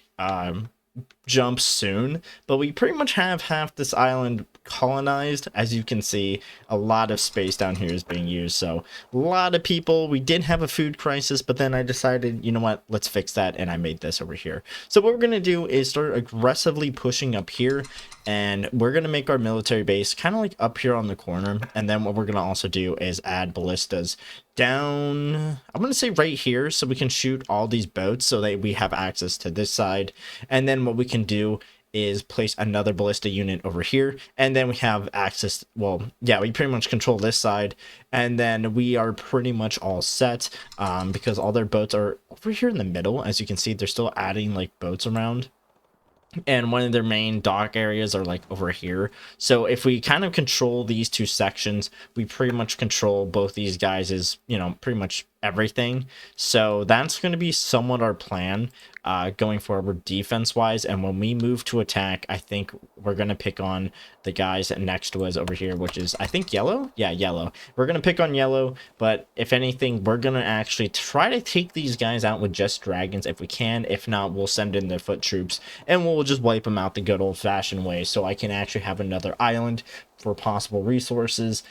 jump soon, but we pretty much have half this island colonized. As you can see, a lot of space down here is being used, so a lot of people. We did have a food crisis, but then I decided, you know what, let's fix that, and I made this over here. So what we're gonna do is start aggressively pushing up here, and we're gonna make our military base kind of like up here on the corner. And then what we're gonna also do is add ballistas down, I'm gonna say right here, so we can shoot all these boats so that we have access to this side. And then what we can do is place another ballista unit over here, and then we have access. Well, yeah, we pretty much control this side, and then we are pretty much all set, because all their boats are over here in the middle. As you can see, they're still adding like boats around, and one of their main dock areas are like over here. So if we kind of control these two sections, we pretty much control both these guys', you know, pretty much everything. So that's going to be somewhat our plan going forward defense wise. And when we move to attack, I think we're going to pick on the guys next to us over here, which is, I think, yellow. Yeah, yellow. We're going to pick on yellow, but if anything, we're going to actually try to take these guys out with just dragons if we can. If not, we'll send in the foot troops and we'll just wipe them out the good old-fashioned way, so I can actually have another island for possible resources.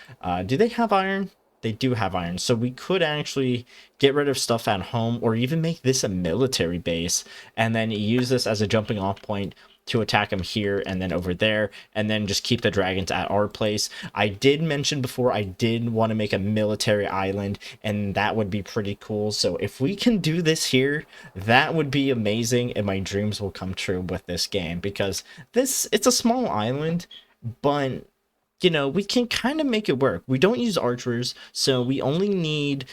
Do they have iron? They do have iron, so we could actually get rid of stuff at home, or even make this a military base and then use this as a jumping off point to attack them here and then over there, and then just keep the dragons at our place. I did mention before I did want to make a military island, and that would be pretty cool. So if we can do this here, that would be amazing, and my dreams will come true with this game, because it's a small island, but you know, we can kind of make it work. We don't use archers, so we only need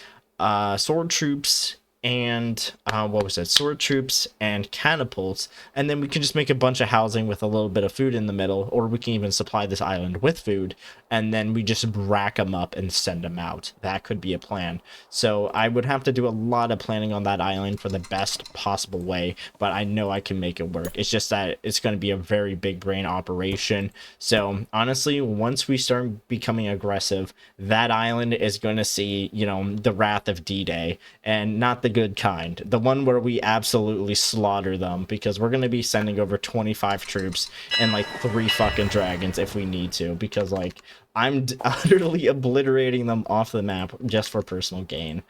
sword troops and what was it, sword troops and catapults, and then we can just make a bunch of housing with a little bit of food in the middle, or we can even supply this island with food, and then we just rack them up and send them out. That could be a plan. So I would have to do a lot of planning on that island for the best possible way, but I know I can make it work. It's just that it's going to be a very big brain operation. So honestly, once we start becoming aggressive, that island is going to see, you know, the wrath of D-Day, and not the good kind, the one where we absolutely slaughter them, because we're going to be sending over 25 troops and like 3 fucking dragons if we need to, because like I'm utterly obliterating them off the map just for personal gain,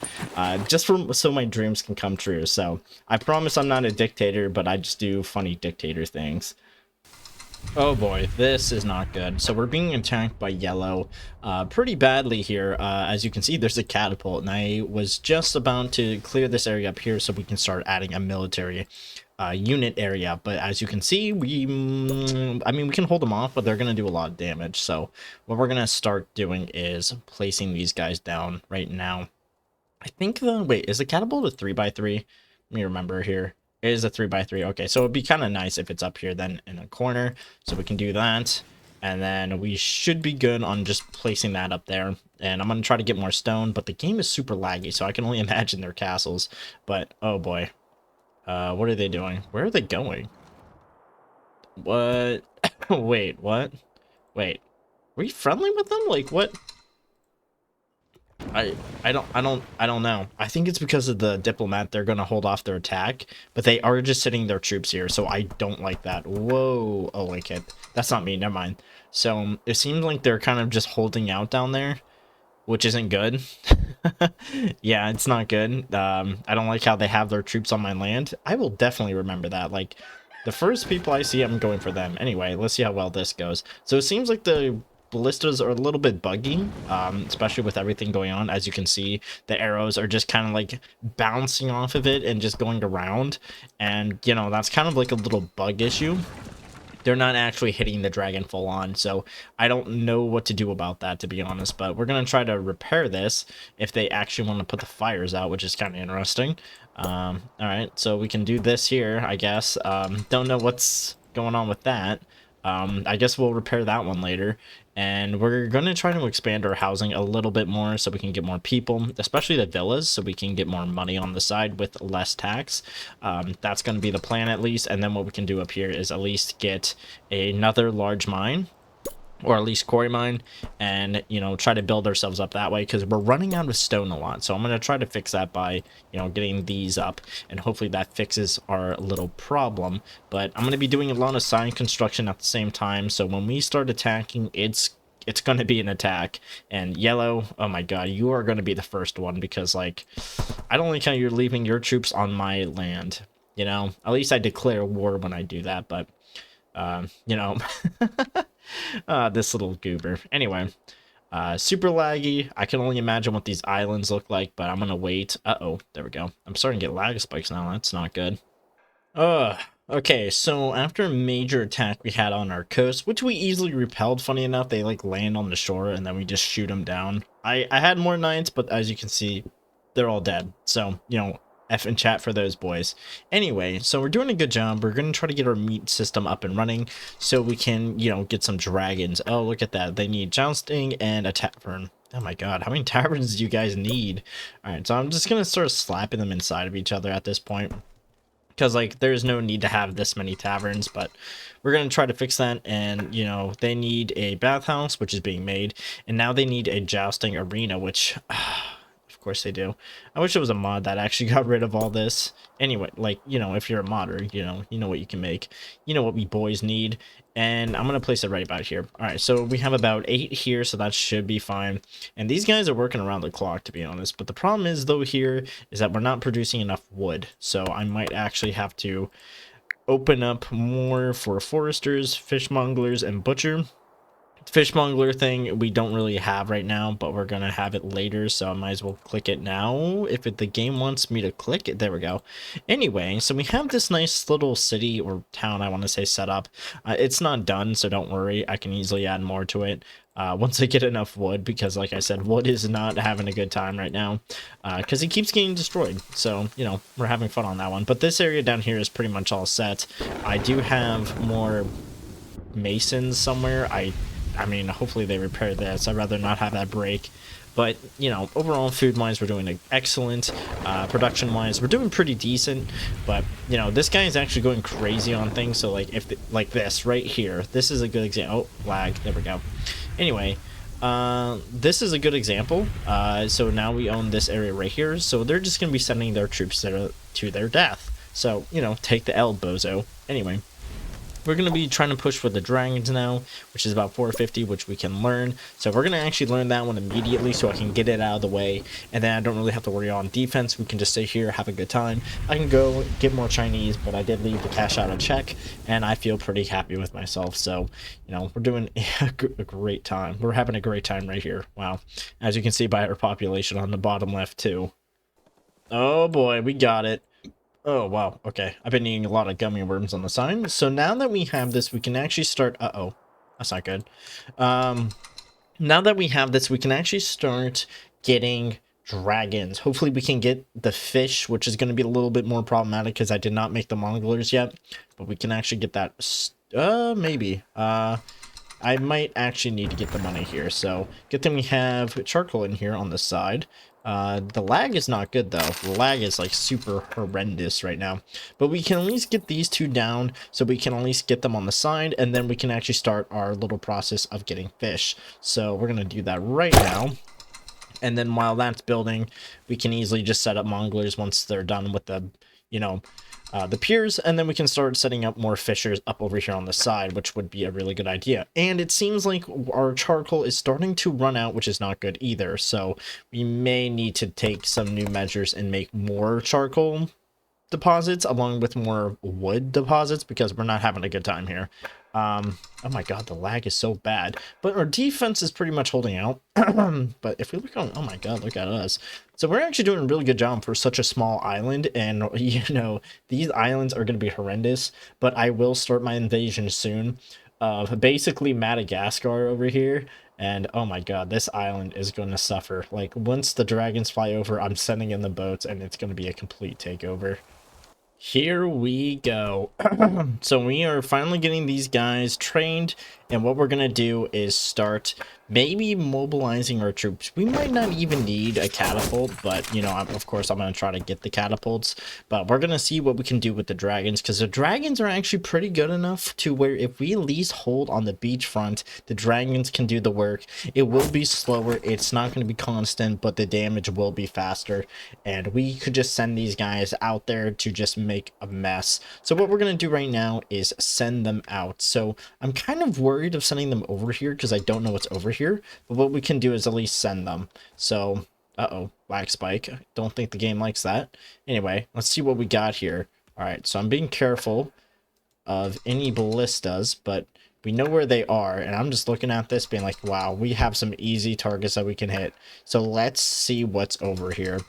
just so my dreams can come true. So I promise I'm not a dictator, but I just do funny dictator things. Oh boy, this is not good. So we're being attacked by yellow pretty badly here. As you can see, there's a catapult, and I was just about to clear this area up here so we can start adding a military unit area. But as you can see, I mean, we can hold them off, but they're going to do a lot of damage. So what we're going to start doing is placing these guys down right now. I think wait, is the catapult a 3x3? Let me remember here. It is a 3x3. Okay, so it'd be kind of nice if it's up here then in a corner. So we can do that. And then we should be good on just placing that up there. And I'm going to try to get more stone, but the game is super laggy, so I can only imagine their castles. But, oh boy. What are they doing? Where are they going? What? Wait, what? Wait. Were you friendly with them? Like, what? I don't know. I think it's because of the diplomat. They're gonna hold off their attack, but they are just sitting their troops here, so I don't like that. Whoa. Oh, okay, that's not me, never mind. So it seems like they're kind of just holding out down there, which isn't good. Yeah, it's not good. I don't like how they have their troops on my land. I will definitely remember that. Like, the first people I see, I'm going for them. Anyway, let's see how well this goes. So it seems like the ballistas are a little bit buggy, especially with everything going on. As you can see, the arrows are just kind of like bouncing off of it and just going around, and you know, that's kind of like a little bug issue. They're not actually hitting the dragon full on, so I don't know what to do about that, to be honest. But we're gonna try to repair this if they actually want to put the fires out, which is kind of interesting. All right, so we can do this here, I guess. Don't know what's going on with that. I guess we'll repair that one later. And we're going to try to expand our housing a little bit more so we can get more people, especially the villas, so we can get more money on the side with less tax. That's going to be the plan, at least. And then what we can do up here is at least get another large mine, or at least quarry mine, and you know, try to build ourselves up that way, because we're running out of stone a lot. So I'm going to try to fix that by, you know, getting these up, and hopefully that fixes our little problem. But I'm going to be doing a lot of side construction at the same time, so when we start attacking, it's going to be an attack. And yellow, oh my god, you are going to be the first one, because like, I don't like how you're leaving your troops on my land, you know. At least I declare war when I do that, but you know. This little goober. Anyway, super laggy. I can only imagine what these islands look like, but I'm gonna wait. Uh-oh, there we go. I'm starting to get lag spikes now. That's not good. Okay, so after a major attack we had on our coast, which we easily repelled, funny enough, they like land on the shore and then we just shoot them down. I had more knights, but as you can see, they're all dead. So, you know, F in chat for those boys. Anyway, so we're doing a good job. We're going to try to get our meat system up and running so we can, you know, get some dragons. Oh, look at that. They need jousting and a tavern. Oh my god, how many taverns do you guys need? Alright, so I'm just going to start slapping them inside of each other at this point, because like there's no need to have this many taverns. But we're going to try to fix that. And you know, they need a bathhouse, which is being made, and now they need a jousting arena, which of course they do. I wish it was a mod that actually got rid of all this. Anyway, like, you know, if you're a modder, you know what you can make. You know what we boys need. And I'm going to place it right about here. All right, so we have about 8 here, so that should be fine. And these guys are working around the clock, to be honest. But the problem is, though, here is that we're not producing enough wood. So I might actually have to open up more for foresters, fishmongers, and butcher. Fishmonger thing we don't really have right now, but we're gonna have it later, so I might as well click it now if the game wants me to click it. There we go. Anyway, so we have this nice little city or town, I want to say, set up. It's not done, so don't worry, I can easily add more to it once I get enough wood, because like I said, wood is not having a good time right now because it keeps getting destroyed. So, you know, we're having fun on that one. But this area down here is pretty much all set. I do have more masons somewhere. I mean, hopefully they repair this. I'd rather not have that break. But, you know, overall, food-wise, we're doing excellent. Production-wise, we're doing pretty decent. But, you know, this guy is actually going crazy on things. So, like, like this right here, this is a good example. Oh, lag. There we go. Anyway, this is a good example. So now we own this area right here. So they're just going to be sending their troops to their death. So, you know, take the L, bozo. Anyway. We're going to be trying to push for the dragons now, which is about 450, which we can learn. So we're going to actually learn that one immediately so I can get it out of the way. And then I don't really have to worry on defense. We can just stay here, have a good time. I can go get more Chinese, but I did leave to cash out a check, and I feel pretty happy with myself. So, you know, we're doing a great time. We're having a great time right here. Wow. As you can see by our population on the bottom left, too. Oh, boy, we got it. Oh, wow. Okay. I've been eating a lot of gummy worms on the side. So now that we have this, we can actually start... Uh-oh. That's not good. Now that we have this, we can actually start getting dragons. Hopefully we can get the fish, which is going to be a little bit more problematic because I did not make the monglers yet. But we can actually get that... maybe. I might actually need to get the money here. So, good thing we have charcoal in here on the side. The lag is not good, though. The lag is, like, super horrendous right now. But we can at least get these two down, so we can at least get them on the side, and then we can actually start our little process of getting fish. So, we're going to do that right now. And then while that's building, we can easily just set up monglers once they're done with the, you know... the piers, and then we can start setting up more fishers up over here on the side, which would be a really good idea. And it seems like our charcoal is starting to run out, which is not good either. So we may need to take some new measures and make more charcoal. deposits along with more wood deposits because we're not having a good time here. Oh my god, the lag is so bad. But our defense is pretty much holding out. But if we look on, oh my god, look at us. So we're actually doing a really good job for such a small island. And, you know, these islands are going to be horrendous. But I will start my invasion soon of basically Madagascar over here. And oh my god, this island is going to suffer. Like, once the dragons fly over, I'm sending in the boats and it's going to be a complete takeover. Here we go. So we are finally getting these guys trained, and what we're gonna do is start maybe mobilizing our troops. We might not even need a catapult, but you know, of course I'm gonna try to get the catapults, but we're gonna see what we can do with the dragons, because the dragons are actually pretty good enough to where if we at least hold on the beachfront, the dragons can do the work. It will be slower, it's not going to be constant, but the damage will be faster, and we could just send these guys out there to just make a mess. So what we're going to do right now is send them out. So I'm kind of worried of sending them over here because I don't know what's over here, but what we can do is at least send them. So uh-oh, lag spike. I don't think the game likes that. Anyway, let's see what we got here. All right, so I'm being careful of any ballistas, but we know where they are, and I'm just looking at this being like, wow, we have some easy targets that we can hit. So let's see what's over here.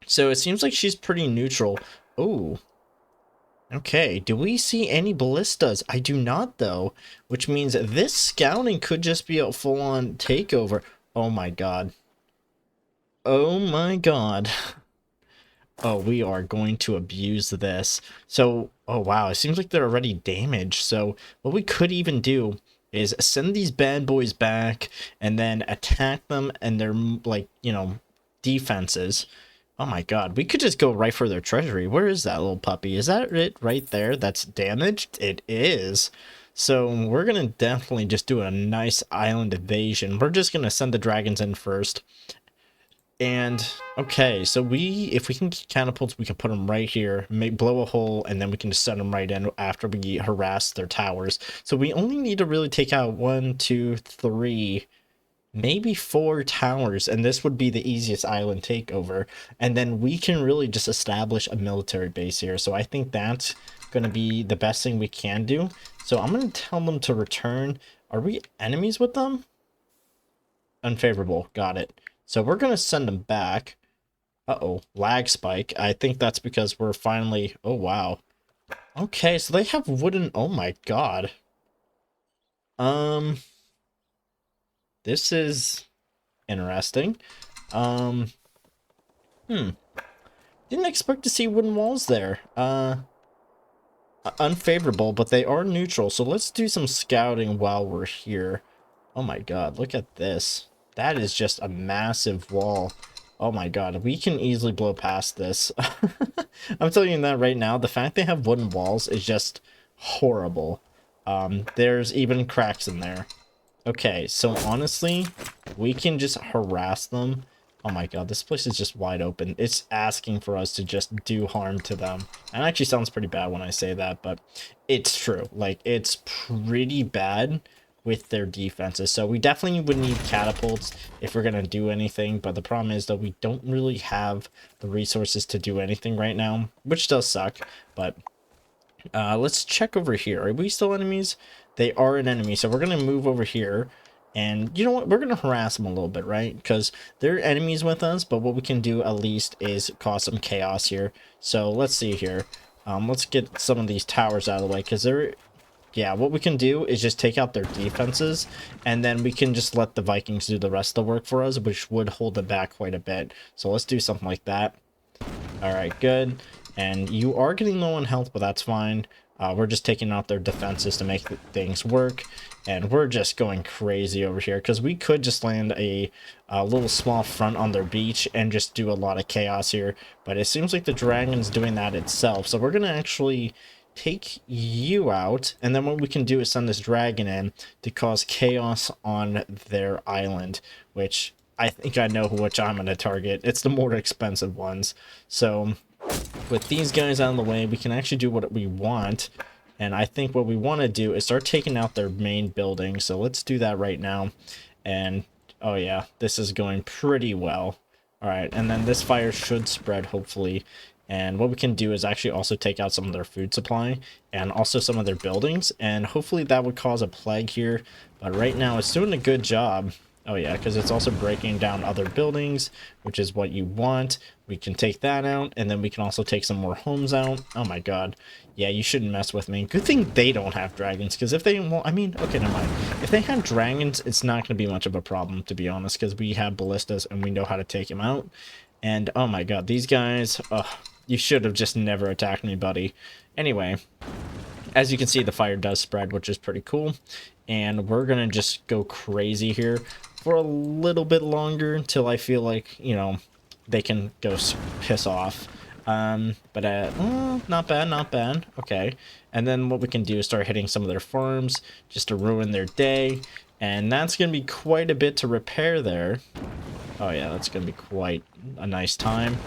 So it seems like she's pretty neutral. Oh, okay. Do we see any ballistas? I do not, though, which means this scouting could just be a full-on takeover. Oh my god. Oh my god. Oh, we are going to abuse this. So, oh wow, it seems like they're already damaged. So what we could even do is send these bad boys back and then attack them and their, like, you know, defenses. Oh my god, we could just go right for their treasury. Where is that little puppy? Is that it right there that's damaged? It is. So we're going to definitely just do a nice island invasion. We're just going to send the dragons in first. And okay, so if we can get catapults, we can put them right here, blow a hole, and then we can just send them right in after we harass their towers. So we only need to really take out 1, 2, 3, maybe 4 towers, and this would be the easiest island takeover. And then we can really just establish a military base here. So I think that's going to be the best thing we can do. So I'm going to tell them to return. Are we enemies with them? Unfavorable. Got it. So we're going to send them back. Uh-oh, lag spike. I think that's because we're finally... Oh, wow. Okay, so they have wooden... Oh, my God. This is interesting. Didn't expect to see wooden walls there. Unfavorable, but they are neutral. So let's do some scouting while we're here. Oh, my God, look at this. That is just a massive wall. Oh my god, we can easily blow past this. I'm telling you that right now. The fact they have wooden walls is just horrible. There's even cracks in there. Okay, so honestly, we can just harass them. Oh my god, this place is just wide open. It's asking for us to just do harm to them. And it actually sounds pretty bad when I say that, but it's true. Like, it's pretty bad with their defenses. So we definitely would need catapults if we're going to do anything. But the problem is that we don't really have the resources to do anything right now, which does suck. But let's check over here. Are we still enemies? They are an enemy. So we're going to move over here. And you know what? We're going to harass them a little bit, right? Because they're enemies with us. But what we can do at least is cause some chaos here. So let's see here. Let's get some of these towers out of the way because they're... Yeah, what we can do is just take out their defenses, and then we can just let the Vikings do the rest of the work for us, which would hold them back quite a bit. So let's do something like that. All right, good. And you are getting low on health, but that's fine. We're just taking out their defenses to make things work, and we're just going crazy over here because we could just land a little small front on their beach and just do a lot of chaos here. But it seems like the dragon's doing that itself, so we're going to actually take you out, and then what we can do is send this dragon in to cause chaos on their island, which I think I know which I'm going to target. It's the more expensive ones. So with these guys out of the way, we can actually do what we want, and I think what we want to do is start taking out their main building. So let's do that right now. And oh yeah, this is going pretty well. All right, and then this fire should spread hopefully. And what we can do is actually also take out some of their food supply and also some of their buildings. And hopefully that would cause a plague here. But right now it's doing a good job. Oh yeah, because it's also breaking down other buildings, which is what you want. We can take that out, and then we can also take some more homes out. Oh my god. Yeah, you shouldn't mess with me. Good thing they don't have dragons, because if they... Well, I mean, okay, never mind. If they had dragons, it's not going to be much of a problem, to be honest, because we have ballistas, and we know how to take them out. And, oh my god, these guys... Ugh, you should have just never attacked me, buddy. Anyway, as you can see, the fire does spread, which is pretty cool. And we're going to just go crazy here for a little bit longer until I feel like, you know, they can go piss off. But not bad, not bad. Okay. And then what we can do is start hitting some of their farms just to ruin their day. And that's going to be quite a bit to repair there. Oh yeah, that's going to be quite a nice time.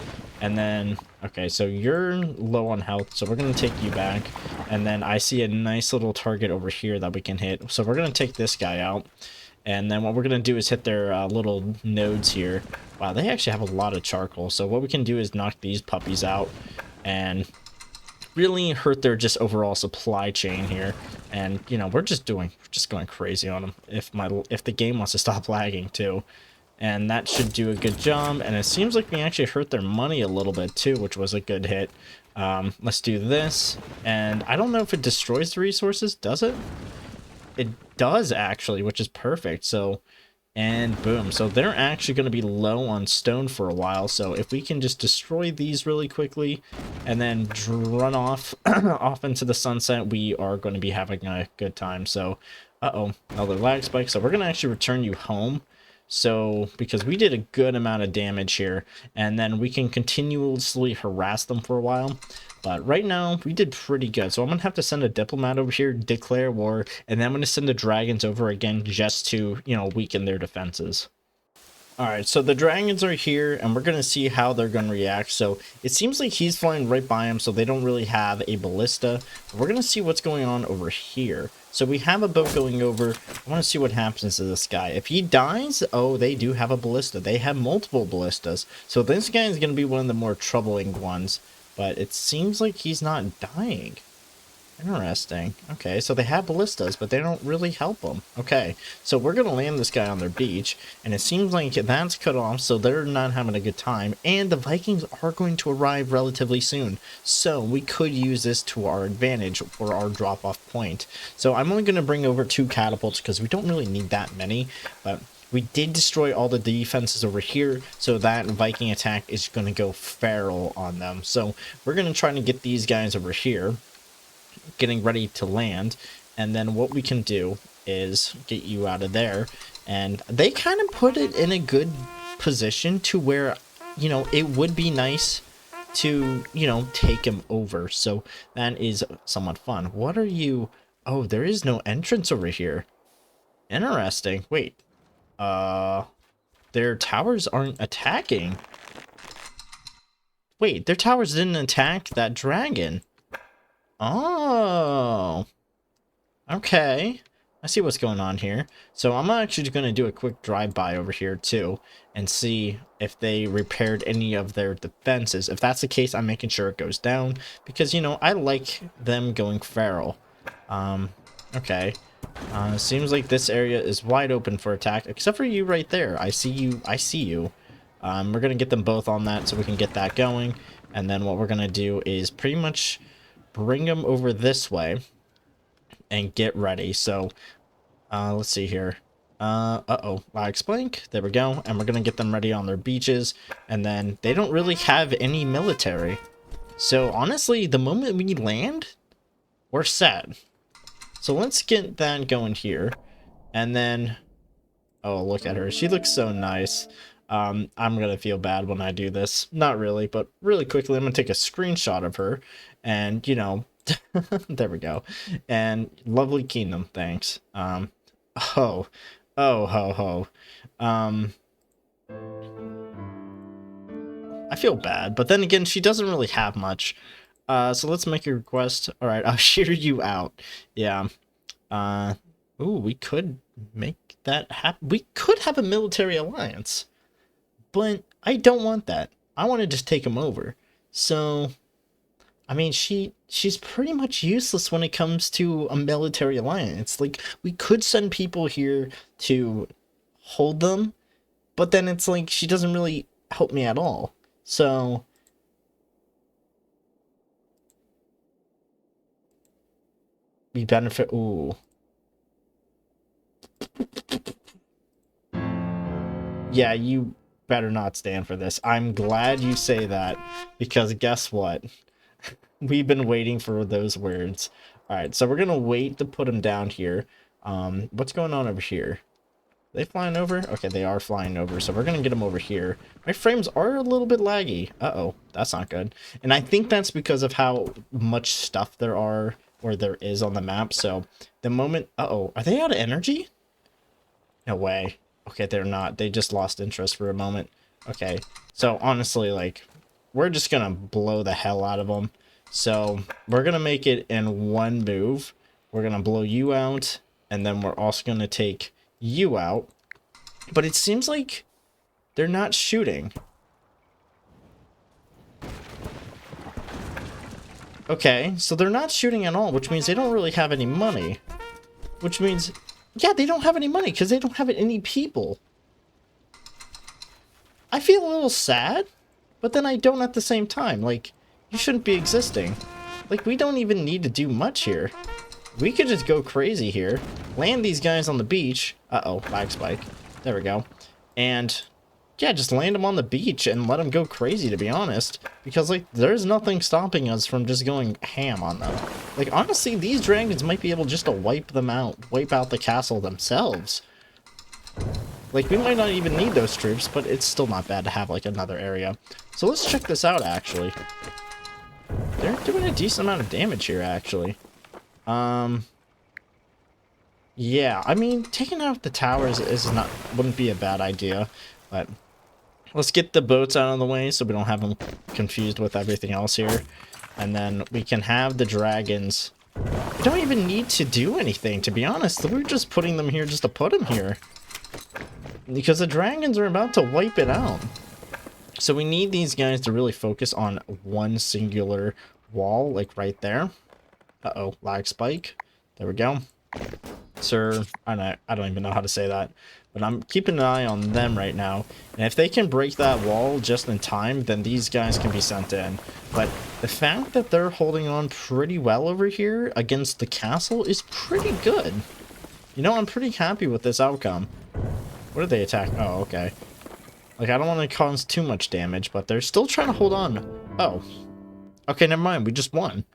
And then, okay, so you're low on health, so we're going to take you back. And then I see a nice little target over here that we can hit. So we're going to take this guy out. And then what we're going to do is hit their little nodes here. Wow, they actually have a lot of charcoal. So what we can do is knock these puppies out and really hurt their just overall supply chain here. And, you know, we're just going crazy on them if the game wants to stop lagging too. And that should do a good job. And it seems like we actually hurt their money a little bit too, which was a good hit. Let's do this. And I don't know if it destroys the resources. Does it? It does actually, which is perfect. So, and boom. So they're actually going to be low on stone for a while. So if we can just destroy these really quickly and then run off off into the sunset, we are going to be having a good time. So, another lag spike. So we're going to actually return you home. So, because we did a good amount of damage here, and then we can continuously harass them for a while. But right now, we did pretty good. So I'm going to have to send a diplomat over here, declare war, and then I'm going to send the dragons over again just to, you know, weaken their defenses. Alright, so the dragons are here, and we're going to see how they're going to react. So it seems like he's flying right by him, so they don't really have a ballista. But we're going to see what's going on over here. So we have a boat going over. I want to see what happens to this guy. If he dies, oh, they do have a ballista. They have multiple ballistas. So this guy is going to be one of the more troubling ones. But it seems like he's not dying. Interesting. Okay, so they have ballistas, but they don't really help them. Okay, so we're going to land this guy on their beach, and it seems like that's cut off, so they're not having a good time, and the Vikings are going to arrive relatively soon, so we could use this to our advantage for our drop-off point. So I'm only going to bring over 2 catapults, because we don't really need that many, but we did destroy all the defenses over here, so that Viking attack is going to go feral on them. So we're going to try to get these guys over here, getting ready to land, and then what we can do is get you out of there. And they kind of put it in a good position to where, you know, it would be nice to, you know, take him over. So that is somewhat fun. What are you? Oh, there is no entrance over here. Interesting. Wait, their towers aren't attacking. Wait, their towers didn't attack that dragon. Oh, okay. I see what's going on here. So I'm actually going to do a quick drive-by over here too and see if they repaired any of their defenses. If that's the case, I'm making sure it goes down because, you know, I like them going feral. Okay. Seems like this area is wide open for attack, except for you right there. I see you. I see you. We're going to get them both on that so we can get that going. And then what we're going to do is pretty much bring them over this way and get ready. So let's see here. Lag spike. There we go. And we're gonna get them ready on their beaches, and then they don't really have any military, so honestly the moment we land, we're set. So let's get that going here. And then, oh, look at her, she looks so nice. I'm gonna feel bad when I do this. Not really, but really quickly I'm gonna take a screenshot of her, and you know, there we go. And lovely kingdom, thanks. Ho ho. I feel bad, but then again, she doesn't really have much. So let's make a request. All right, I'll shear you out. Yeah. Ooh, we could make that happen. We could have a military alliance. But I don't want that. I want to just take him over. So, I mean, she's pretty much useless when it comes to a military alliance. Like, we could send people here to hold them, but then it's like she doesn't really help me at all. So we benefit. Ooh. Yeah, you better not stand for this. I'm glad you say that, because guess what? We've been waiting for those words. All right, so we're gonna wait to put them down here. What's going on over here? Are they flying over? Okay, they are flying over, so we're gonna get them over here. My frames are a little bit laggy. Uh-oh, that's not good. And I think that's because of how much stuff there are, or there is on the map. So the moment, uh-oh, are they out of energy? No way. Okay, they're not. They just lost interest for a moment. Okay, so honestly, like, we're just gonna blow the hell out of them. So we're gonna make it in one move. We're gonna blow you out, and then we're also gonna take you out. But it seems like they're not shooting. Okay, so they're not shooting at all, which means they don't really have any money. Which means, yeah, they don't have any money because they don't have any people. I feel a little sad, but then I don't at the same time. Like, you shouldn't be existing. Like, we don't even need to do much here. We could just go crazy here, land these guys on the beach. Uh-oh, lag spike. There we go. And, yeah, just land them on the beach and let them go crazy, to be honest. Because, like, there's nothing stopping us from just going ham on them. Like, honestly, these dragons might be able just to wipe them out, wipe out the castle themselves. Like, we might not even need those troops, but it's still not bad to have, like, another area. So let's check this out, actually. They're doing a decent amount of damage here, actually. Yeah, I mean, taking out the towers wouldn't be a bad idea, but let's get the boats out of the way so we don't have them confused with everything else here. And then we can have the dragons. We don't even need to do anything, to be honest. We're just putting them here just to put them here. Because the dragons are about to wipe it out. So we need these guys to really focus on one singular wall, like right there. Uh-oh, lag spike. There we go. Sir, I don't even know how to say that. But I'm keeping an eye on them right now. And if they can break that wall just in time, then these guys can be sent in. But the fact that they're holding on pretty well over here against the castle is pretty good. You know, I'm pretty happy with this outcome. What did they attack? Oh, okay. Like, I don't want to cause too much damage, but they're still trying to hold on. Oh. Okay, never mind. We just won.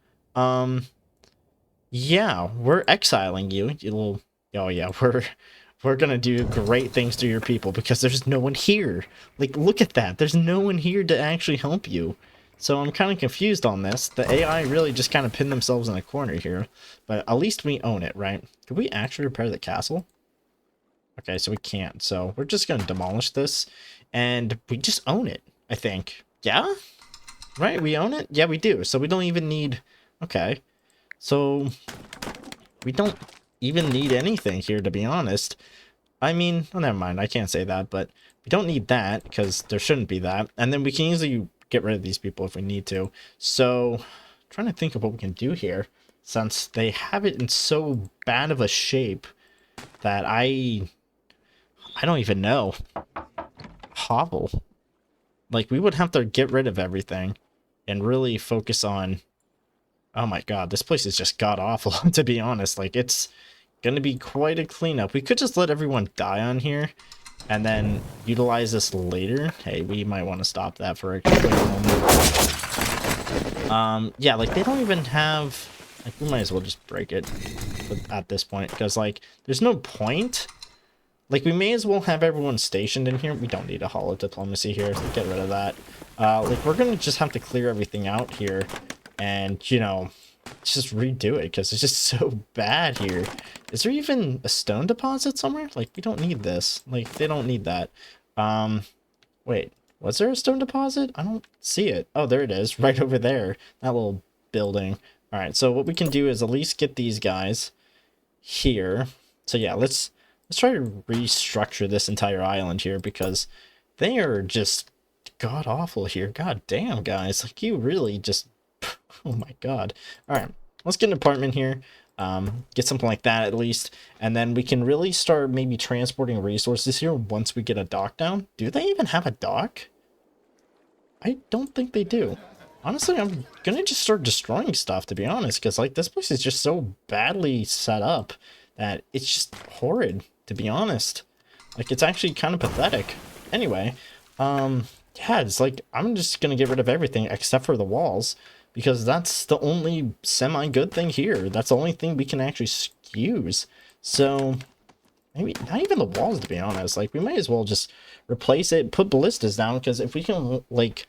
Yeah, we're exiling you, you little... Oh, yeah, we're gonna do great things to your people because there's no one here. Like, look at that. There's no one here to actually help you. So I'm kind of confused on this. The AI really just kind of pinned themselves in a corner here. But at least we own it, right? Could we actually repair the castle? Okay, so we can't. So we're just going to demolish this. And we just own it, I think. Yeah? Right, we own it? Yeah, we do. So we don't even need... Okay. So we don't even need anything here, to be honest. I mean, oh, never mind. I can't say that, but we don't need that because there shouldn't be that. And then we can easily get rid of these people if we need to. So, trying to think of what we can do here, since they have it in so bad of a shape that I don't even know. Hobble. Like, we would have to get rid of everything and really focus on... Oh my god, this place is just god-awful, to be honest. Like, it's gonna be quite a cleanup. We could just let everyone die on here and then utilize this later. Hey, we might want to stop that for a quick moment. Yeah, like, they don't even have... Like, we might as well just break it at this point, because, like, there's no point. Like, we may as well have everyone stationed in here. We don't need a holo diplomacy here, so get rid of that. Like, we're gonna just have to clear everything out here and, you know, just redo it, because it's just so bad here. Is there even a stone deposit somewhere? Like, we don't need this. Like, they don't need that. Wait, was there a stone deposit? I don't see it. Oh, there it is, right over there. That little building. All right, so what we can do is at least get these guys here. So yeah, let's try to restructure this entire island here, because they are just god awful here. God damn, guys. Like, you really just... Oh my god. Alright, let's get an apartment here. Get something like that at least. And then we can really start maybe transporting resources here once we get a dock down. Do they even have a dock? I don't think they do. Honestly, I'm gonna just start destroying stuff, to be honest, because, like, this place is just so badly set up that it's just horrid, to be honest. Like, it's actually kind of pathetic. Anyway, yeah, it's like, I'm just gonna get rid of everything except for the walls, because that's the only semi-good thing here. That's the only thing we can actually use. So, maybe not even the walls, to be honest. Like, we might as well just replace it, put ballistas down, because if we can, like,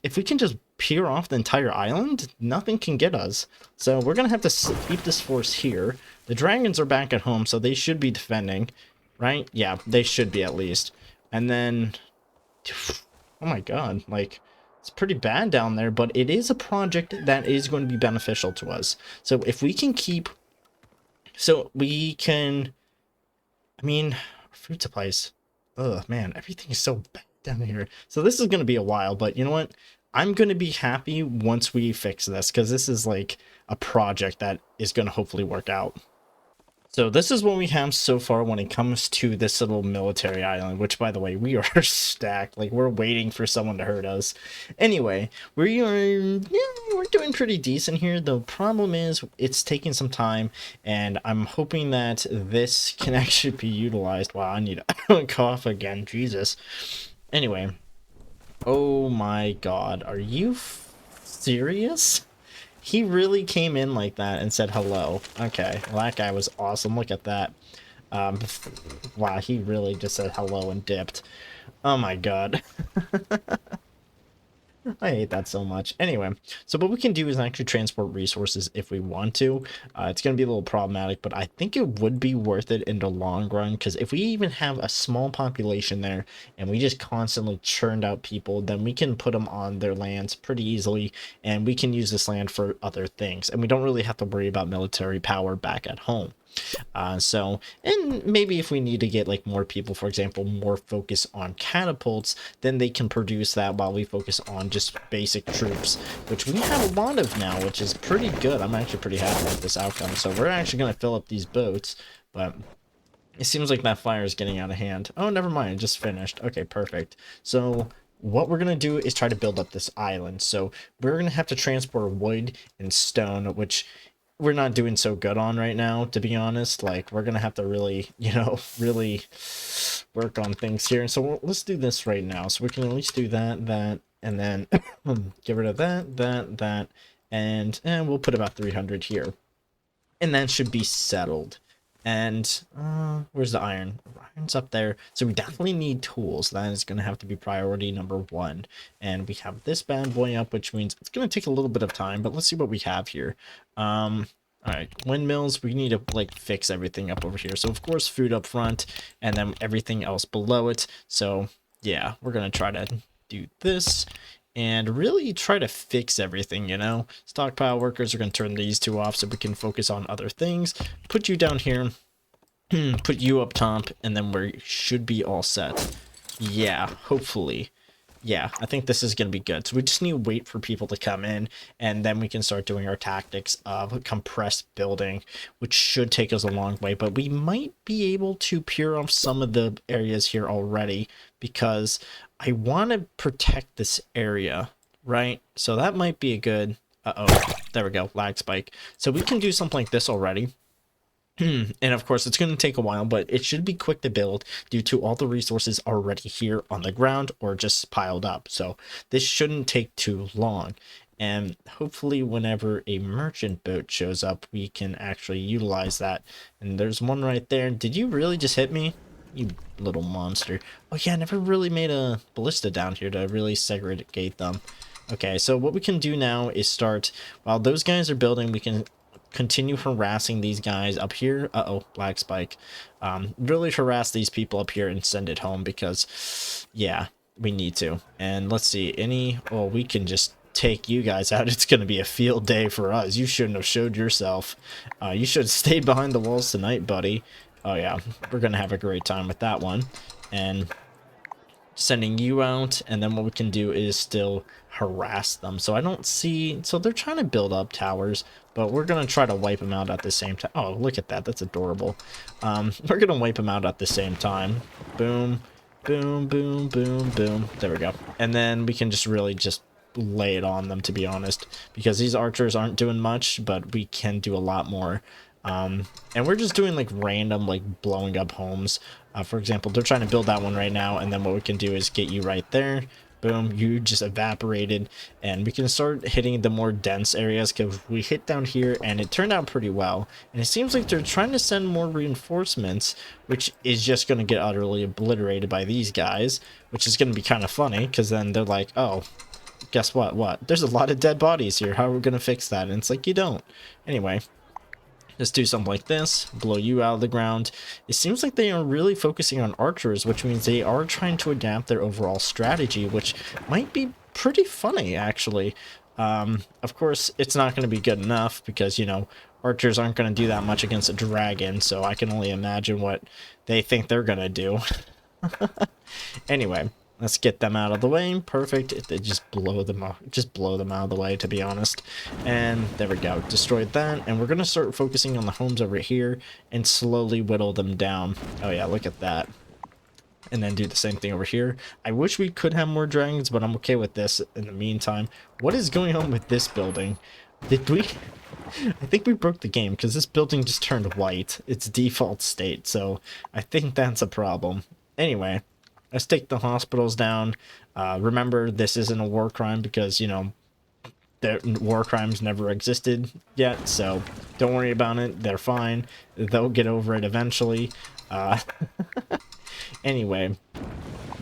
if we can just peer off the entire island, nothing can get us. So we're gonna have to keep this force here. The dragons are back at home, so they should be defending, right? Yeah, they should be at least. And then, oh my god, like, it's pretty bad down there, but it is a project that is going to be beneficial to us. So if we can keep, so we can, I mean, food supplies. Oh man, everything is so bad down here. So this is going to be a while, but you know what? I'm going to be happy once we fix this, because this is like a project that is going to hopefully work out. So this is what we have so far when it comes to this little military island, which, by the way, we are stacked. Like, we're waiting for someone to hurt us. Anyway, we're doing pretty decent here. The problem is it's taking some time, and I'm hoping that this can actually be utilized. Wow, I need a cough again. Jesus. Anyway. Oh my god. Are you serious? He really came in like that and said hello. Okay, well, that guy was awesome. Look at that. Wow, he really just said hello and dipped. Oh my god. I hate that so much. Anyway, so what we can do is actually transport resources if we want to. It's going to be a little problematic, but I think it would be worth it in the long run, because if we even have a small population there and we just constantly churned out people, then we can put them on their lands pretty easily, and we can use this land for other things, and we don't really have to worry about military power back at home. And maybe if we need to get like more people, for example, more focus on catapults, then they can produce that while we focus on just basic troops, which we have a lot of now, which is pretty good. I'm actually pretty happy with this outcome. So we're actually going to fill up these boats, but it seems like that fire is getting out of hand. Oh, never mind. It just finished. Okay, perfect. So what we're going to do is try to build up this island. So we're going to have to transport wood and stone, which we're not doing so good on right now, to be honest. Like, we're gonna have to really, really work on things here. So let's do this right now. So we can at least do that, and then get rid of that, and we'll put about 300 here. And that should be settled. And where's the iron? Iron's up there. So we definitely need tools. That is going to have to be priority number one. And we have this bad boy up, which means it's going to take a little bit of time, but let's see what we have here. All right, windmills, we need to like fix everything up over here. So of course food up front, and then everything else below it. So yeah, we're going to try to do this and really try to fix everything, Stockpile workers are going to turn these two off so we can focus on other things. Put you down here, put you up top, and then we should be all set. Yeah, hopefully. Yeah, I think this is going to be good. So we just need to wait for people to come in, and then we can start doing our tactics of compressed building, which should take us a long way. But we might be able to peer off some of the areas here already, because I want to protect this area, right? So that might be a good... Uh-oh, there we go, lag spike. So we can do something like this already. And of course, it's going to take a while, but it should be quick to build due to all the resources already here on the ground or just piled up. So this shouldn't take too long. And hopefully whenever a merchant boat shows up, we can actually utilize that. And there's one right there. Did you really just hit me? You little monster. Oh yeah, I never really made a ballista down here to really segregate them. Okay, so what we can do now is start, while those guys are building, we can continue harassing these guys up here. Uh-oh, lag spike. Really harass these people up here and send it home, because, yeah, we need to. And let's see, well, we can just take you guys out. It's going to be a field day for us. You shouldn't have showed yourself. You should have stayed behind the walls tonight, buddy. Oh, yeah, we're going to have a great time with that one. And sending you out, and then what we can do is still harass them. So I don't see, so they're trying to build up towers, but we're gonna try to wipe them out at the same time. Oh, look at that, that's adorable. We're gonna wipe them out at the same time. Boom, boom, boom, boom, boom. There we go. And then we can just really just lay it on them, to be honest, because these archers aren't doing much, but we can do a lot more. And we're just doing like random like blowing up homes. For example, they're trying to build that one right now, and then what we can do is get you right there. Boom, you just evaporated, and we can start hitting the more dense areas because we hit down here and it turned out pretty well. And it seems like they're trying to send more reinforcements, which is just going to get utterly obliterated by these guys, which is going to be kind of funny because then they're like, oh, guess what? There's a lot of dead bodies here. How are we going to fix that? And it's like, you don't. Anyway. Let's do something like this, blow you out of the ground. It seems like they are really focusing on archers, which means they are trying to adapt their overall strategy, which might be pretty funny, actually. Of course, it's not going to be good enough because, you know, archers aren't going to do that much against a dragon, so I can only imagine what they think they're going to do. Anyway. Let's get them out of the way. Perfect. They just blow them out. Just blow them out of the way, to be honest. And there we go. Destroyed that. And we're going to start focusing on the homes over here and slowly whittle them down. Oh yeah, look at that. And then do the same thing over here. I wish we could have more dragons, but I'm okay with this in the meantime. What is going on with this building? Did we... I think we broke the game because this building just turned white. Its default state. So I think that's a problem. Anyway. Let's take the hospitals down. Remember, this isn't a war crime because, you know, war crimes never existed yet, so don't worry about it. They're fine. They'll get over it eventually. Anyway,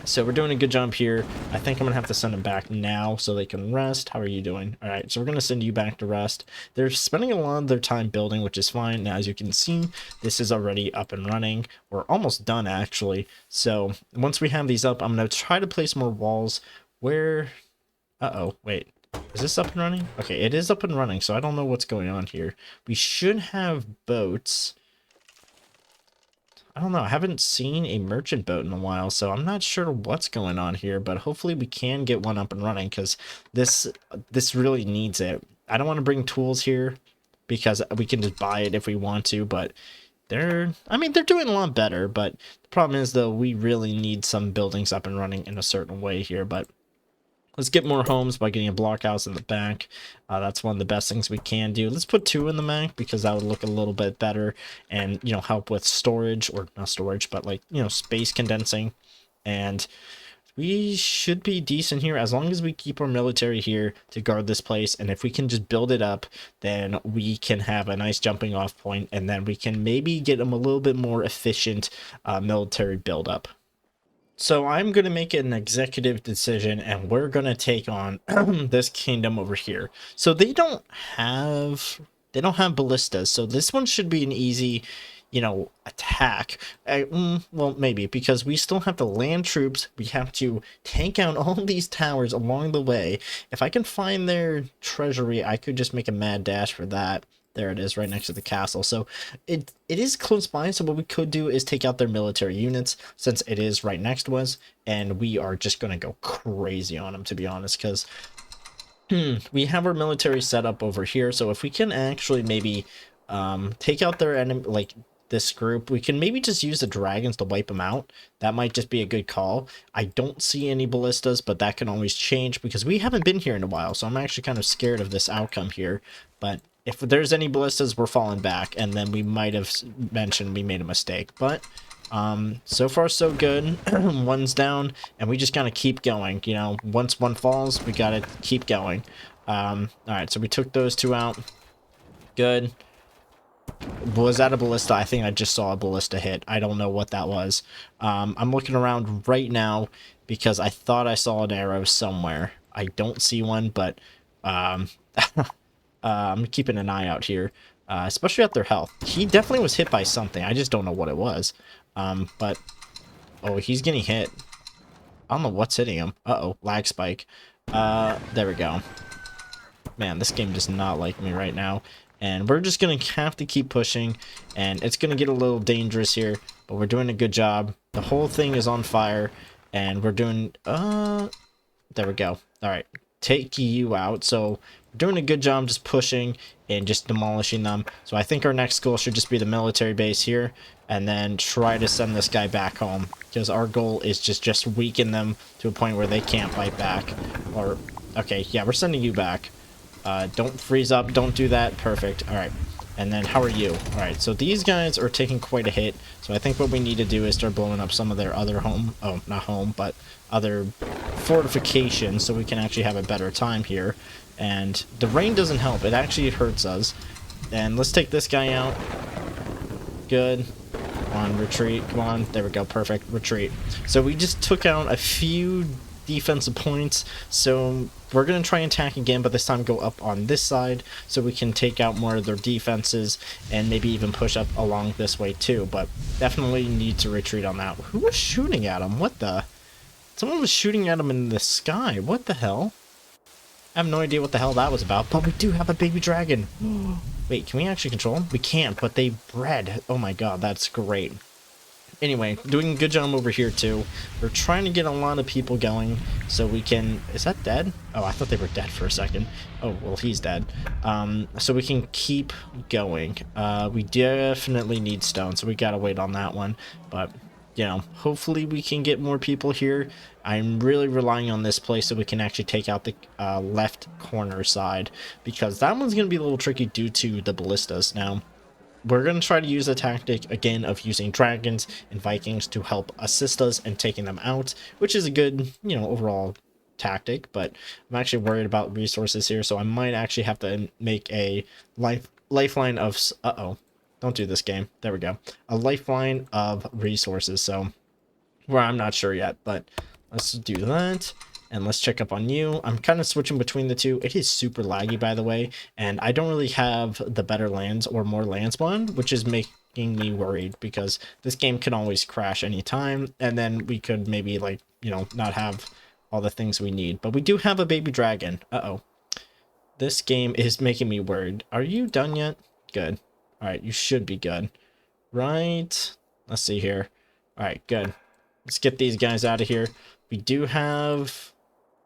so we're doing a good job here. I think I'm going to have to send them back now so they can rest. How are you doing? All right, so we're going to send you back to rest. They're spending a lot of their time building, which is fine. Now, as you can see, this is already up and running. We're almost done, actually. So once we have these up, I'm going to try to place more walls where... Uh-oh, wait. Is this up and running? Okay, it is up and running, so I don't know what's going on here. We should have boats... I don't know, I haven't seen a merchant boat in a while, so I'm not sure what's going on here, but hopefully we can get one up and running, because this really needs it. I don't want to bring tools here, because we can just buy it if we want to, but they're doing a lot better, but the problem is, though, we really need some buildings up and running in a certain way here, but let's get more homes by getting a blockhouse in the back. That's one of the best things we can do. Let's put 2 in the back because that would look a little bit better and, you know, help with storage, or not storage, but like, you know, space condensing. And we should be decent here as long as we keep our military here to guard this place. And if we can just build it up, then we can have a nice jumping off point, and then we can maybe get them a little bit more efficient military buildup. So I'm going to make an executive decision, and we're going to take on this kingdom over here. So they don't have ballistas, so this one should be an easy, you know, attack. Well, maybe, because we still have to land troops. We have to take out all these towers along the way. If I can find their treasury, I could just make a mad dash for that. There it is, right next to the castle. So it is close by, so what we could do is take out their military units, since it is right next to us, and we are just going to go crazy on them, to be honest, because we have our military set up over here. So if we can actually maybe take out their enemy, like this group, we can maybe just use the dragons to wipe them out. That might just be a good call. I don't see any ballistas, but that can always change because we haven't been here in a while, so I'm actually kind of scared of this outcome here. But if there's any ballistas, we're falling back, and then we might have mentioned we made a mistake. But so far so good. One's down, and we just gotta keep going. You know, once one falls, we gotta keep going. All right, so we took those 2 out. Good. Was that a ballista? I think I just saw a ballista hit. I don't know what that was. I'm looking around right now because I thought I saw an arrow somewhere. I don't see one, but I'm keeping an eye out here, especially at their health. He definitely was hit by something. I just don't know what it was. But, oh, he's getting hit. I don't know what's hitting him. Uh-oh, lag spike. There we go. Man, this game does not like me right now. And we're just going to have to keep pushing, and it's going to get a little dangerous here, but we're doing a good job. The whole thing is on fire, And we're doing, there we go. All right, take you out. So we're doing a good job just pushing and just demolishing them. So I think our next goal should just be the military base here, and then try to send this guy back home, because our goal is just weaken them to a point where they can't fight back. Or, okay, yeah, we're sending you back. Don't freeze up. Don't do that. Perfect. All right. And then how are you? All right. So these guys are taking quite a hit. So I think what we need to do is start blowing up some of their other home. Oh, not home, but other fortifications, so we can actually have a better time here. And the rain doesn't help. It actually hurts us. And let's take this guy out. Good. Come on, retreat. Come on. There we go. Perfect. Retreat. So we just took out a few defensive points, so we're going to try and attack again, but this time go up on this side so we can take out more of their defenses and maybe even push up along this way too, but definitely need to retreat on that. Who was shooting at him? What the? Someone was shooting at him in the sky. What the hell? I have no idea what the hell that was about, but we do have a baby dragon. Wait, can we actually control him? We can't, but they bred. Oh my god, that's great. Anyway, doing a good job over here too. We're trying to get a lot of people going so we can... Is that dead? Oh, I thought they were dead for a second. Oh, well, he's dead. So we can keep going. We definitely need stone, so we gotta wait on that one. But, you know, hopefully we can get more people here. I'm really relying on this place so we can actually take out the left corner side, because that one's gonna be a little tricky due to the ballistas. Now, we're going to try to use the tactic again of using dragons and Vikings to help assist us in taking them out, which is a good, you know, overall tactic, but I'm actually worried about resources here, so I might actually have to make a lifeline of... Uh-oh. Don't do this, game. There we go. A lifeline of resources, so... Well, I'm not sure yet, but let's do that. And let's check up on you. I'm kind of switching between the two. It is super laggy, by the way, and I don't really have the better lands or more land spawn, which is making me worried, because this game can always crash anytime, and then we could maybe, like, you know, not have all the things we need. But we do have a baby dragon. Uh-oh. This game is making me worried. Are you done yet? Good. All right, you should be good. Right. Let's see here. All right, good. Let's get these guys out of here. We do have...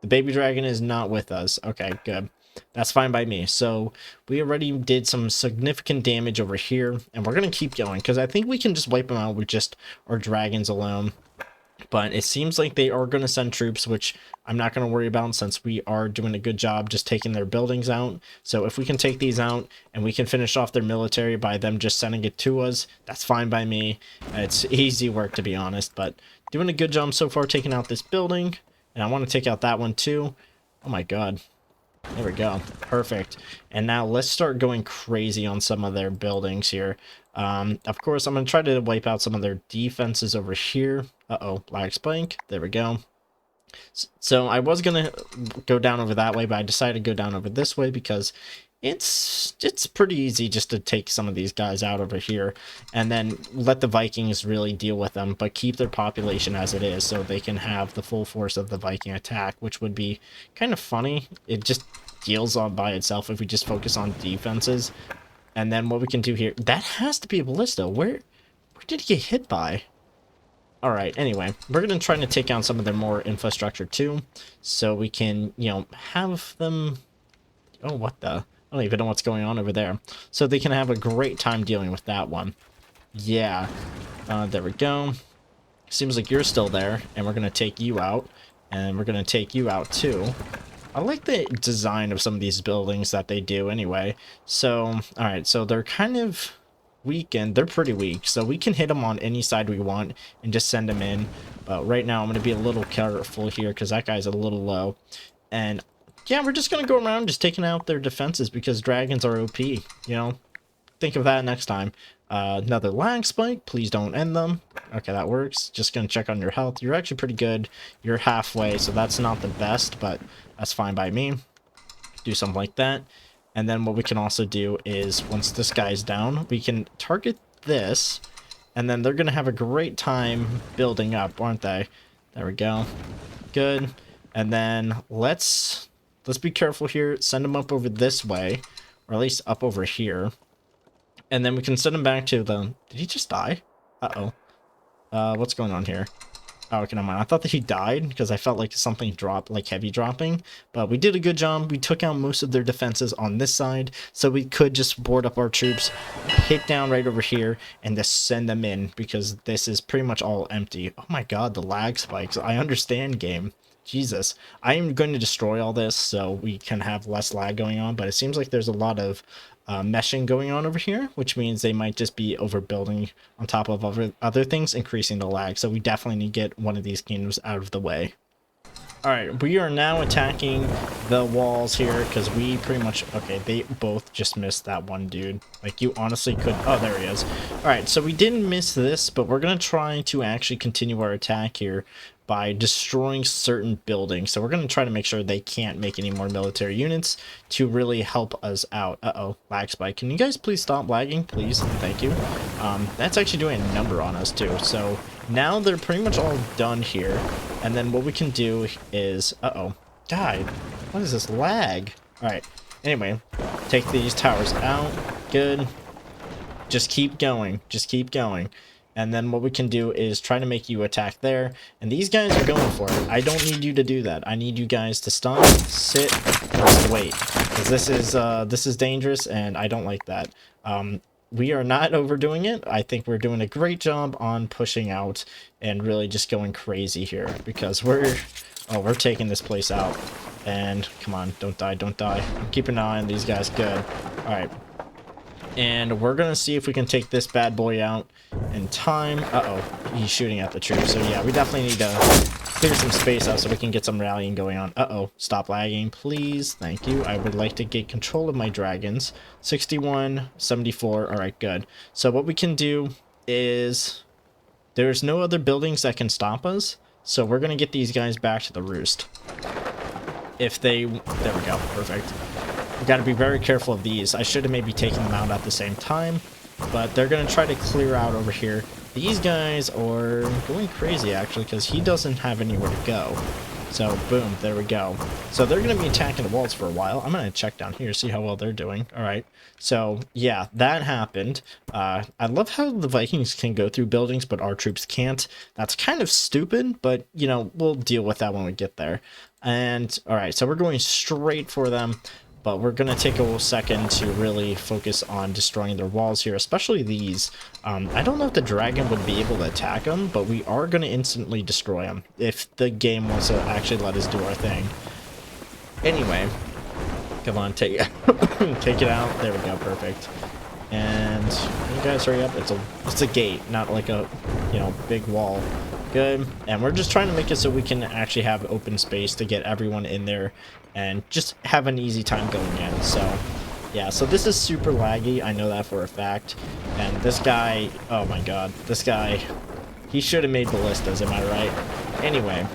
The baby dragon is not with us. Okay, good. That's fine by me. So we already did some significant damage over here, and we're going to keep going, because I think we can just wipe them out with just our dragons alone. But it seems like they are going to send troops, which I'm not going to worry about, since we are doing a good job just taking their buildings out. So if we can take these out and we can finish off their military by them just sending it to us, that's fine by me. It's easy work, to be honest, but doing a good job so far taking out this building. And I want to take out that one too. Oh my god. There we go. Perfect. And now let's start going crazy on some of their buildings here. Of course, I'm going to try to wipe out some of their defenses over here. Uh-oh. Lag spike. There we go. So I was going to go down over that way, but I decided to go down over this way because it's pretty easy just to take some of these guys out over here and then let the Vikings really deal with them, but keep their population as it is so they can have the full force of the Viking attack, which would be kind of funny. It just deals on by itself if we just focus on defenses. And then what we can do here, that has to be a ballista. Where did he get hit by? All right, anyway, we're going to try to take down some of their more infrastructure too, so we can, you know, have them... Oh, what the... I don't even know what's going on over there. So they can have a great time dealing with that one. Yeah. There we go. Seems like you're still there. And we're going to take you out. And we're going to take you out too. I like the design of some of these buildings that they do anyway. So, alright. So they're kind of weakened. They're pretty weak. So we can hit them on any side we want and just send them in. But right now I'm going to be a little careful here because that guy's a little low. And... yeah, we're just going to go around just taking out their defenses because dragons are OP, you know? Think of that next time. Another lag spike. Please don't end them. Okay, that works. Just going to check on your health. You're actually pretty good. You're halfway, so that's not the best, but that's fine by me. Do something like that. And then what we can also do is, once this guy's down, we can target this, and then they're going to have a great time building up, aren't they? There we go. Good. And then let's be careful here. Send them up over this way, or at least up over here. And then we can send him back to the... Did he just die? Uh-oh. What's going on here? Oh, okay, never mind. I thought that he died because I felt like something dropped, like heavy dropping. But we did a good job. We took out most of their defenses on this side, so we could just board up our troops, hit down right over here, and just send them in because this is pretty much all empty. Oh my god, the lag spikes. I understand, game. Jesus. I am going to destroy all this so we can have less lag going on, but it seems like there's a lot of meshing going on over here, which means they might just be overbuilding on top of other things, increasing the lag. So we definitely need to get one of these kingdoms out of the way. All right, we are now attacking the walls here because we pretty much, okay, they both just missed that one dude. Like, you honestly could, oh, there he is. All right, so we didn't miss this, but we're going to try to actually continue our attack here by destroying certain buildings. So we're going to try to make sure they can't make any more military units to really help us out. Uh-oh, lag spike. Can you guys please stop lagging, please? Thank you. That's actually doing a number on us too. So now they're pretty much all done here. And then what we can do is, uh-oh, God, what is this lag? All right, anyway, take these towers out. Good. Just keep going. Just keep going. And then what we can do is try to make you attack there. And these guys are going for it. I don't need you to do that. I need you guys to stop, sit, and just wait. Because this is dangerous, and I don't like that. We are not overdoing it. I think we're doing a great job on pushing out and really just going crazy here. Because we're taking this place out. And come on, don't die, don't die. Keep an eye on these guys. Good. Alright. And we're gonna see if we can take this bad boy out in time. Uh-oh, he's shooting at the troops. So yeah, we definitely need to clear some space out so we can get some rallying going on. Uh-oh, stop lagging, please. Thank you. I would like to get control of my dragons. 61, 74. All right, good. So what we can do is there's no other buildings that can stop us. So we're gonna get these guys back to the roost. If they, there we go, perfect. We got to be very careful of these. I should have maybe taken them out at the same time, but they're going to try to clear out over here. These guys are going crazy, actually, because he doesn't have anywhere to go. So, boom, there we go. So they're going to be attacking the walls for a while. I'm going to check down here, see how well they're doing. All right. So, yeah, that happened. I love how the Vikings can go through buildings, but our troops can't. That's kind of stupid, but, you know, we'll deal with that when we get there. And, all right, so we're going straight for them. But we're going to take a little second to really focus on destroying their walls here, especially these. I don't know if the dragon would be able to attack them, but we are going to instantly destroy them if the game wants to actually let us do our thing. Anyway, come on, take take it out. There we go, perfect. And you guys hurry up. It's a gate, not like a, you know, big wall. Good. And we're just trying to make it so we can actually have open space to get everyone in there and just have an easy time going in. So yeah, so this is super laggy, I know that for a fact. And this guy, oh my god, this guy, he should have made ballistas, am I right? Anyway,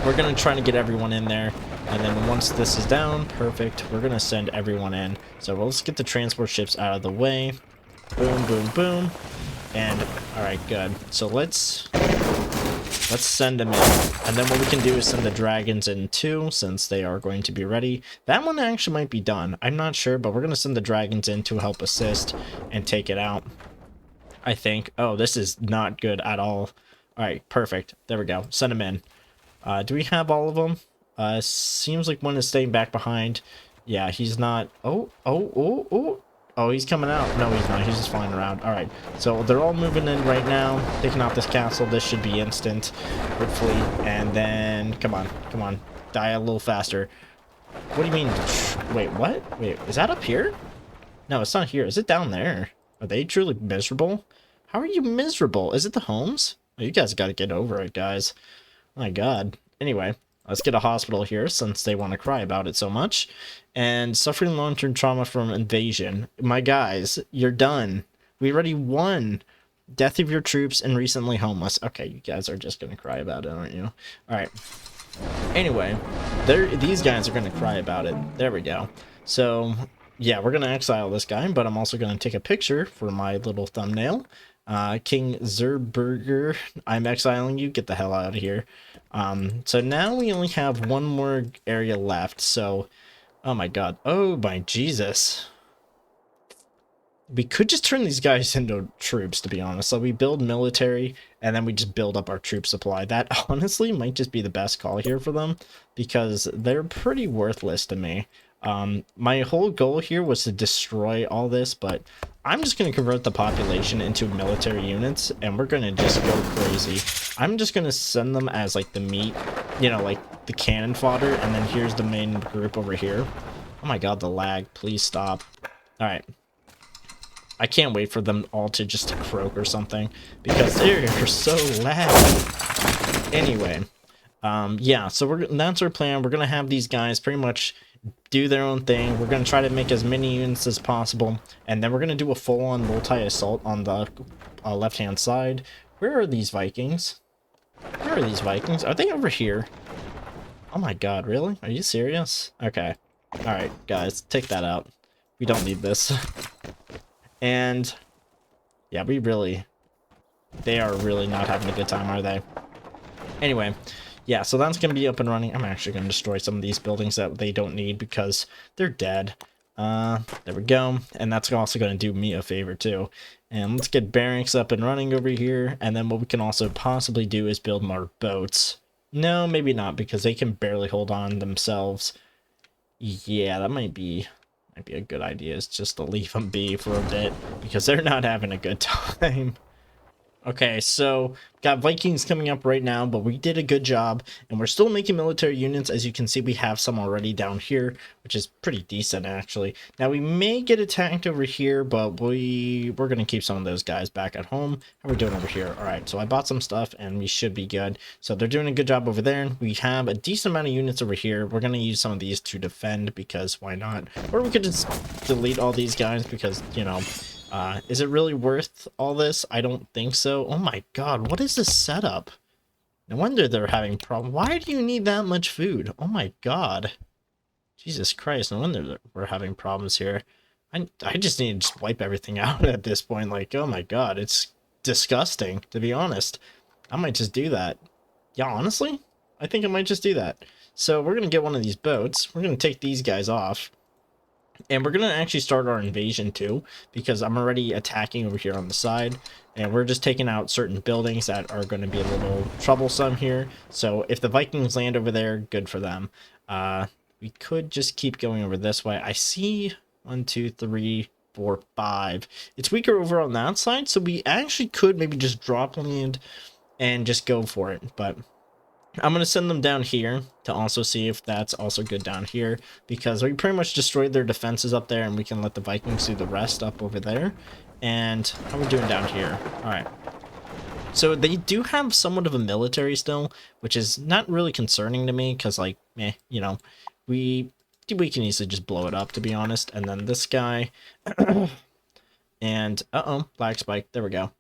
we're gonna try to get everyone in there, and then once this is down, perfect, we're gonna send everyone in. So let's get the transport ships out of the way. Boom, boom, boom. And all right, good. So let's send them in. And then what we can do is send the dragons in too, since they are going to be ready. That one actually might be done. I'm not sure, but we're going to send the dragons in to help assist and take it out, I think. Oh, this is not good at all. All right, perfect. There we go. Send them in. Do we have all of them? Seems like one is staying back behind. Yeah, he's not. Oh, he's coming out. No, he's not. He's just flying around. All right. So they're all moving in right now, taking out this castle. This should be instant, hopefully. And then, come on. Come on. Die a little faster. What do you mean? Wait, what? Wait, is that up here? No, it's not here. Is it down there? Are they truly miserable? How are you miserable? Is it the homes? Oh, you guys got to get over it, guys. My God. Anyway, let's get a hospital here since they want to cry about it so much. And suffering long-term trauma from invasion. My guys, you're done. We already won. Death of your troops and recently homeless. Okay, you guys are just going to cry about it, aren't you? All right. Anyway, these guys are going to cry about it. There we go. So, yeah, we're going to exile this guy, but I'm also going to take a picture for my little thumbnail. King Zerberger, I'm exiling you. Get the hell out of here. So now we only have one more area left, so... Oh my god. Oh my Jesus. We could just turn these guys into troops, to be honest. So we build military, and then we just build up our troop supply. That honestly might just be the best call here for them, because they're pretty worthless to me. My whole goal here was to destroy all this, but I'm just going to convert the population into military units, and we're going to just go crazy. I'm just going to send them as, like, the meat, you know, like, the cannon fodder, and then here's the main group over here. Oh my god, the lag. Please stop. Alright. I can't wait for them all to just croak or something, because they're so loud. Anyway, yeah, so that's our plan. We're gonna have these guys pretty much do their own thing. We're gonna try to make as many units as possible, and then we're gonna do a full-on multi-assault on the left-hand side. Where are these Vikings? Where are these Vikings? Are they over here? Oh my god, really? Are you serious? Okay. Alright, guys, take that out. We don't need this. And yeah, they are really not having a good time, are they? Anyway, yeah, so that's going to be up and running. I'm actually going to destroy some of these buildings that they don't need because they're dead. There we go. And that's also going to do me a favor too. And let's get barracks up and running over here. And then what we can also possibly do is build more boats. No, maybe not, because they can barely hold on themselves. Yeah, that might be a good idea, is just to leave them be for a bit, because they're not having a good time. Okay, so got Vikings coming up right now, but we did a good job, and we're still making military units. As you can see, we have some already down here, which is pretty decent, actually. Now, we may get attacked over here, but we're going to keep some of those guys back at home. How are we doing over here? All right, so I bought some stuff, and we should be good. So they're doing a good job over there. We have a decent amount of units over here. We're going to use some of these to defend, because why not? Or we could just delete all these guys, because, you know... is it really worth all this? I don't think so. Oh my god, what is this setup? No wonder they're having problems. Why do you need that much food? Oh my god. Jesus Christ, no wonder we're having problems here. I just need to just wipe everything out at this point. Like, oh my god, it's disgusting, to be honest. I might just do that. Yeah, honestly, I think I might just do that. So we're going to get one of these boats. We're going to take these guys off. And we're going to actually start our invasion too, because I'm already attacking over here on the side. And we're just taking out certain buildings that are going to be a little troublesome here. So if the Vikings land over there, good for them. We could just keep going over this way. I see 1, 2, 3, 4, 5. It's weaker over on that side, so we actually could maybe just drop land and just go for it. But... I'm going to send them down here to also see if that's also good down here, because we pretty much destroyed their defenses up there, and we can let the Vikings do the rest up over there. And how are we doing down here? All right. So they do have somewhat of a military still, which is not really concerning to me, because, like, you know, we can easily just blow it up, to be honest. And then this guy, and black spike. There we go.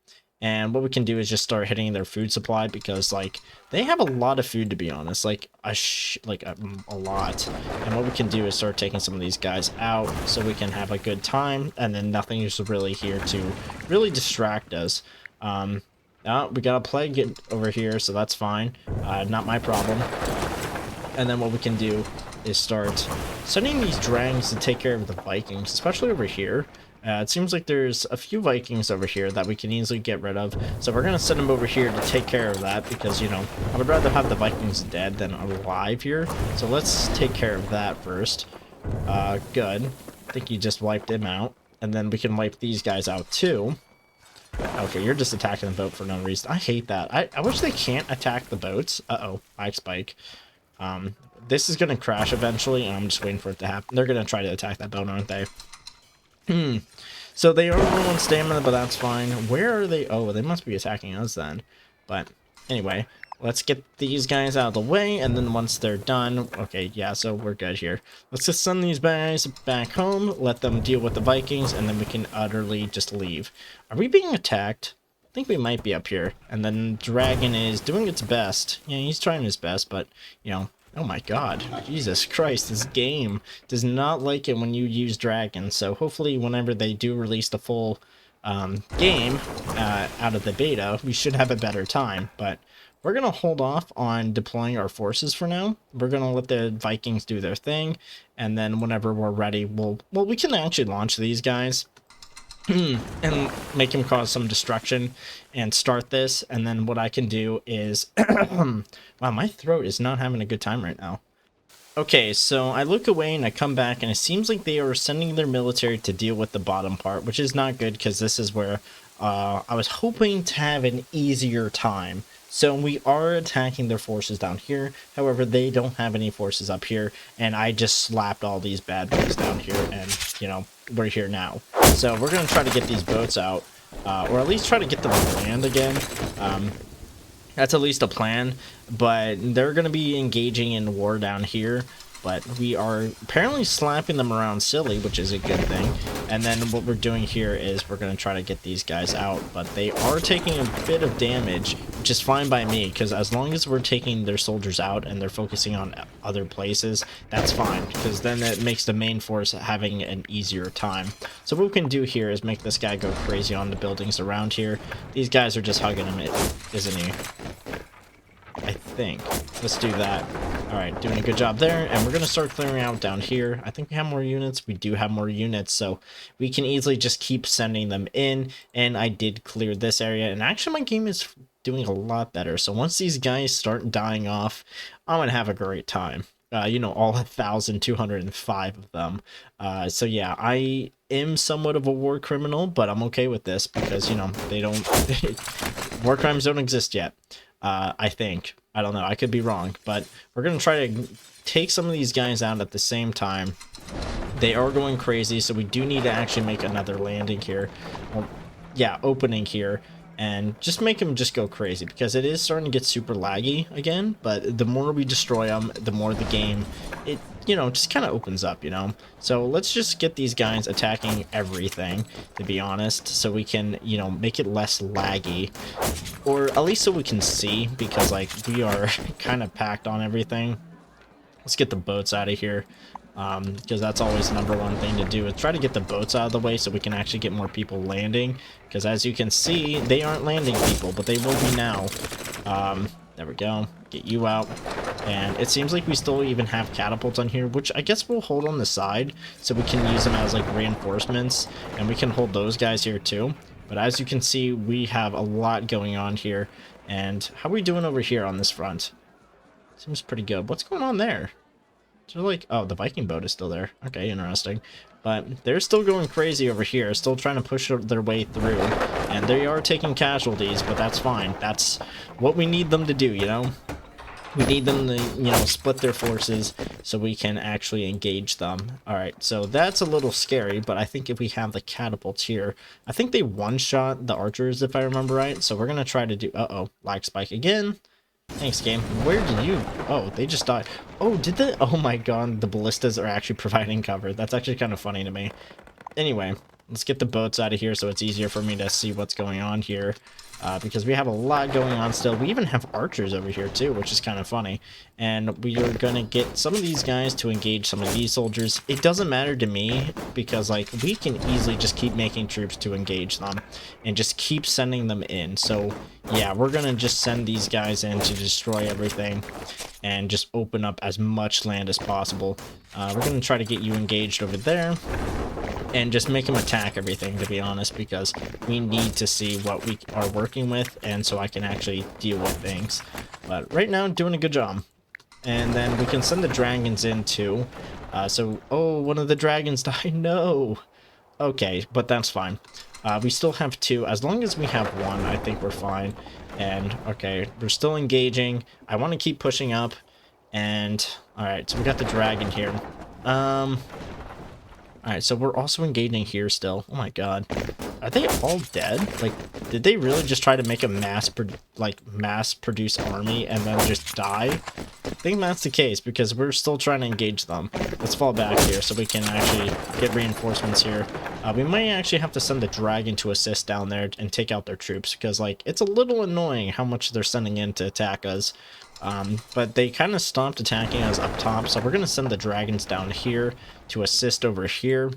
And what we can do is just start hitting their food supply, because, like, they have a lot of food, to be honest, like a lot. And what we can do is start taking some of these guys out so we can have a good time, and then nothing is really here to really distract us. Oh, we got a plague over here, so that's fine. Not my problem. And then what we can do is start sending these dragons to take care of the Vikings, especially over here. It seems like there's a few Vikings over here that we can easily get rid of. So we're going to send them over here to take care of that, because, you know, I would rather have the Vikings dead than alive here. So let's take care of that first. Good. I think you just wiped him out. And then we can wipe these guys out too. Okay, you're just attacking the boat for no reason. I hate that. I wish they can't attack the boats. Uh-oh, I spike. This is going to crash eventually, and I'm just waiting for it to happen. They're going to try to attack that boat, aren't they? So they are low on stamina, but that's fine. Where are they? Oh, they must be attacking us then. But anyway, let's get these guys out of the way, and then once they're done, okay, yeah, so we're good here. Let's just send these guys back home, let them deal with the Vikings, and then we can utterly just leave. Are we being attacked? I think we might be up here. And then Dragon is doing its best. Yeah, he's trying his best, but, you know, oh my god, Jesus Christ, this game does not like it when you use Dragon, so hopefully whenever they do release the full game out of the beta, we should have a better time. But we're going to hold off on deploying our forces for now. We're going to let the Vikings do their thing, and then whenever we're ready, we can actually launch these guys. and make him cause some destruction and start this. And then what I can do is, wow, my throat is not having a good time right now. Okay, so I look away and I come back, and it seems like they are sending their military to deal with the bottom part, which is not good because this is where I was hoping to have an easier time. So we are attacking their forces down here. However, they don't have any forces up here, and I just slapped all these bad boys down here, and, you know, we're here now. So we're going to try to get these boats out, or at least try to get them on land again. That's at least a plan, but they're going to be engaging in war down here, but we are apparently slapping them around silly, which is a good thing. And then what we're doing here is we're going to try to get these guys out, but they are taking a bit of damage, which is fine by me, because as long as we're taking their soldiers out and they're focusing on other places, that's fine, because then it makes the main force having an easier time. So what we can do here is make this guy go crazy on the buildings around here. These guys are just hugging him, isn't he? I think. Let's do that. Alright, doing a good job there, and we're going to start clearing out down here. I think we have more units. We do have more units, so we can easily just keep sending them in, and I did clear this area, and actually my game is doing a lot better. So once these guys start dying off, I'm going to have a great time. You know, all 1,205 of them. So yeah, I am somewhat of a war criminal, but I'm okay with this because, you know, they don't... war crimes don't exist yet. I think. I don't know. I could be wrong, but we're going to try to take some of these guys out at the same time. They are going crazy, so we do need to actually make another landing here. Well, yeah, opening here. And just make them just go crazy, because it is starting to get super laggy again, but the more we destroy them, the more the game, it, you know, just kind of opens up, you know? So let's just get these guys attacking everything, to be honest, so we can, you know, make it less laggy, or at least so we can see, because, like, we are kind of packed on everything. Let's get the boats out of here. Because that's always the #1 thing to do, is try to get the boats out of the way so we can actually get more people landing, because as you can see, they aren't landing people, but they will be now. There we go, get you out. And it seems like we still even have catapults on here, which I guess we'll hold on the side so we can use them as like reinforcements, and we can hold those guys here too. But as you can see, we have a lot going on here. And how are we doing over here on this front? Seems pretty good. What's going on there? So like, oh, the Viking boat is still there. Okay, interesting. But they're still going crazy over here, still trying to push their way through. And they are taking casualties, but that's fine. That's what we need them to do, you know? We need them to, you know, split their forces so we can actually engage them. Alright, so that's a little scary, but I think if we have the catapults here, I think they one-shot the archers, if I remember right. So we're going to try to do... Uh-oh, lag spike again. Thanks, game. Where did you... Oh, they just died. Oh, did they... Oh my god, the ballistas are actually providing cover. That's actually kind of funny to me. Anyway, let's get the boats out of here so it's easier for me to see what's going on here. Because we have a lot going on still. We even have archers over here too, which is kind of funny. And we are going to get some of these guys to engage some of these soldiers. It doesn't matter to me because, like, we can easily just keep making troops to engage them and just keep sending them in. So yeah, we're going to just send these guys in to destroy everything and just open up as much land as possible. We're going to try to get you engaged over there and just make them attack everything, to be honest, because we need to see what we are working with, and so I can actually deal with things. But right now, doing a good job. And then we can send the dragons in too. Oh, one of the dragons died. No. Okay, but that's fine. We still have 2. As long as we have 1, I think we're fine. And okay, we're still engaging. I want to keep pushing up. And all right, so we got the dragon here. Alright, so we're also engaging here still. Oh my god. Are they all dead? Like, did they really just try to make a mass-produce army and then just die? I think that's the case, because we're still trying to engage them. Let's fall back here so we can actually get reinforcements here. We might actually have to send the dragon to assist down there and take out their troops, because, like, it's a little annoying how much they're sending in to attack us. But they kind of stopped attacking us up top, so we're going to send the dragons down here to assist over here,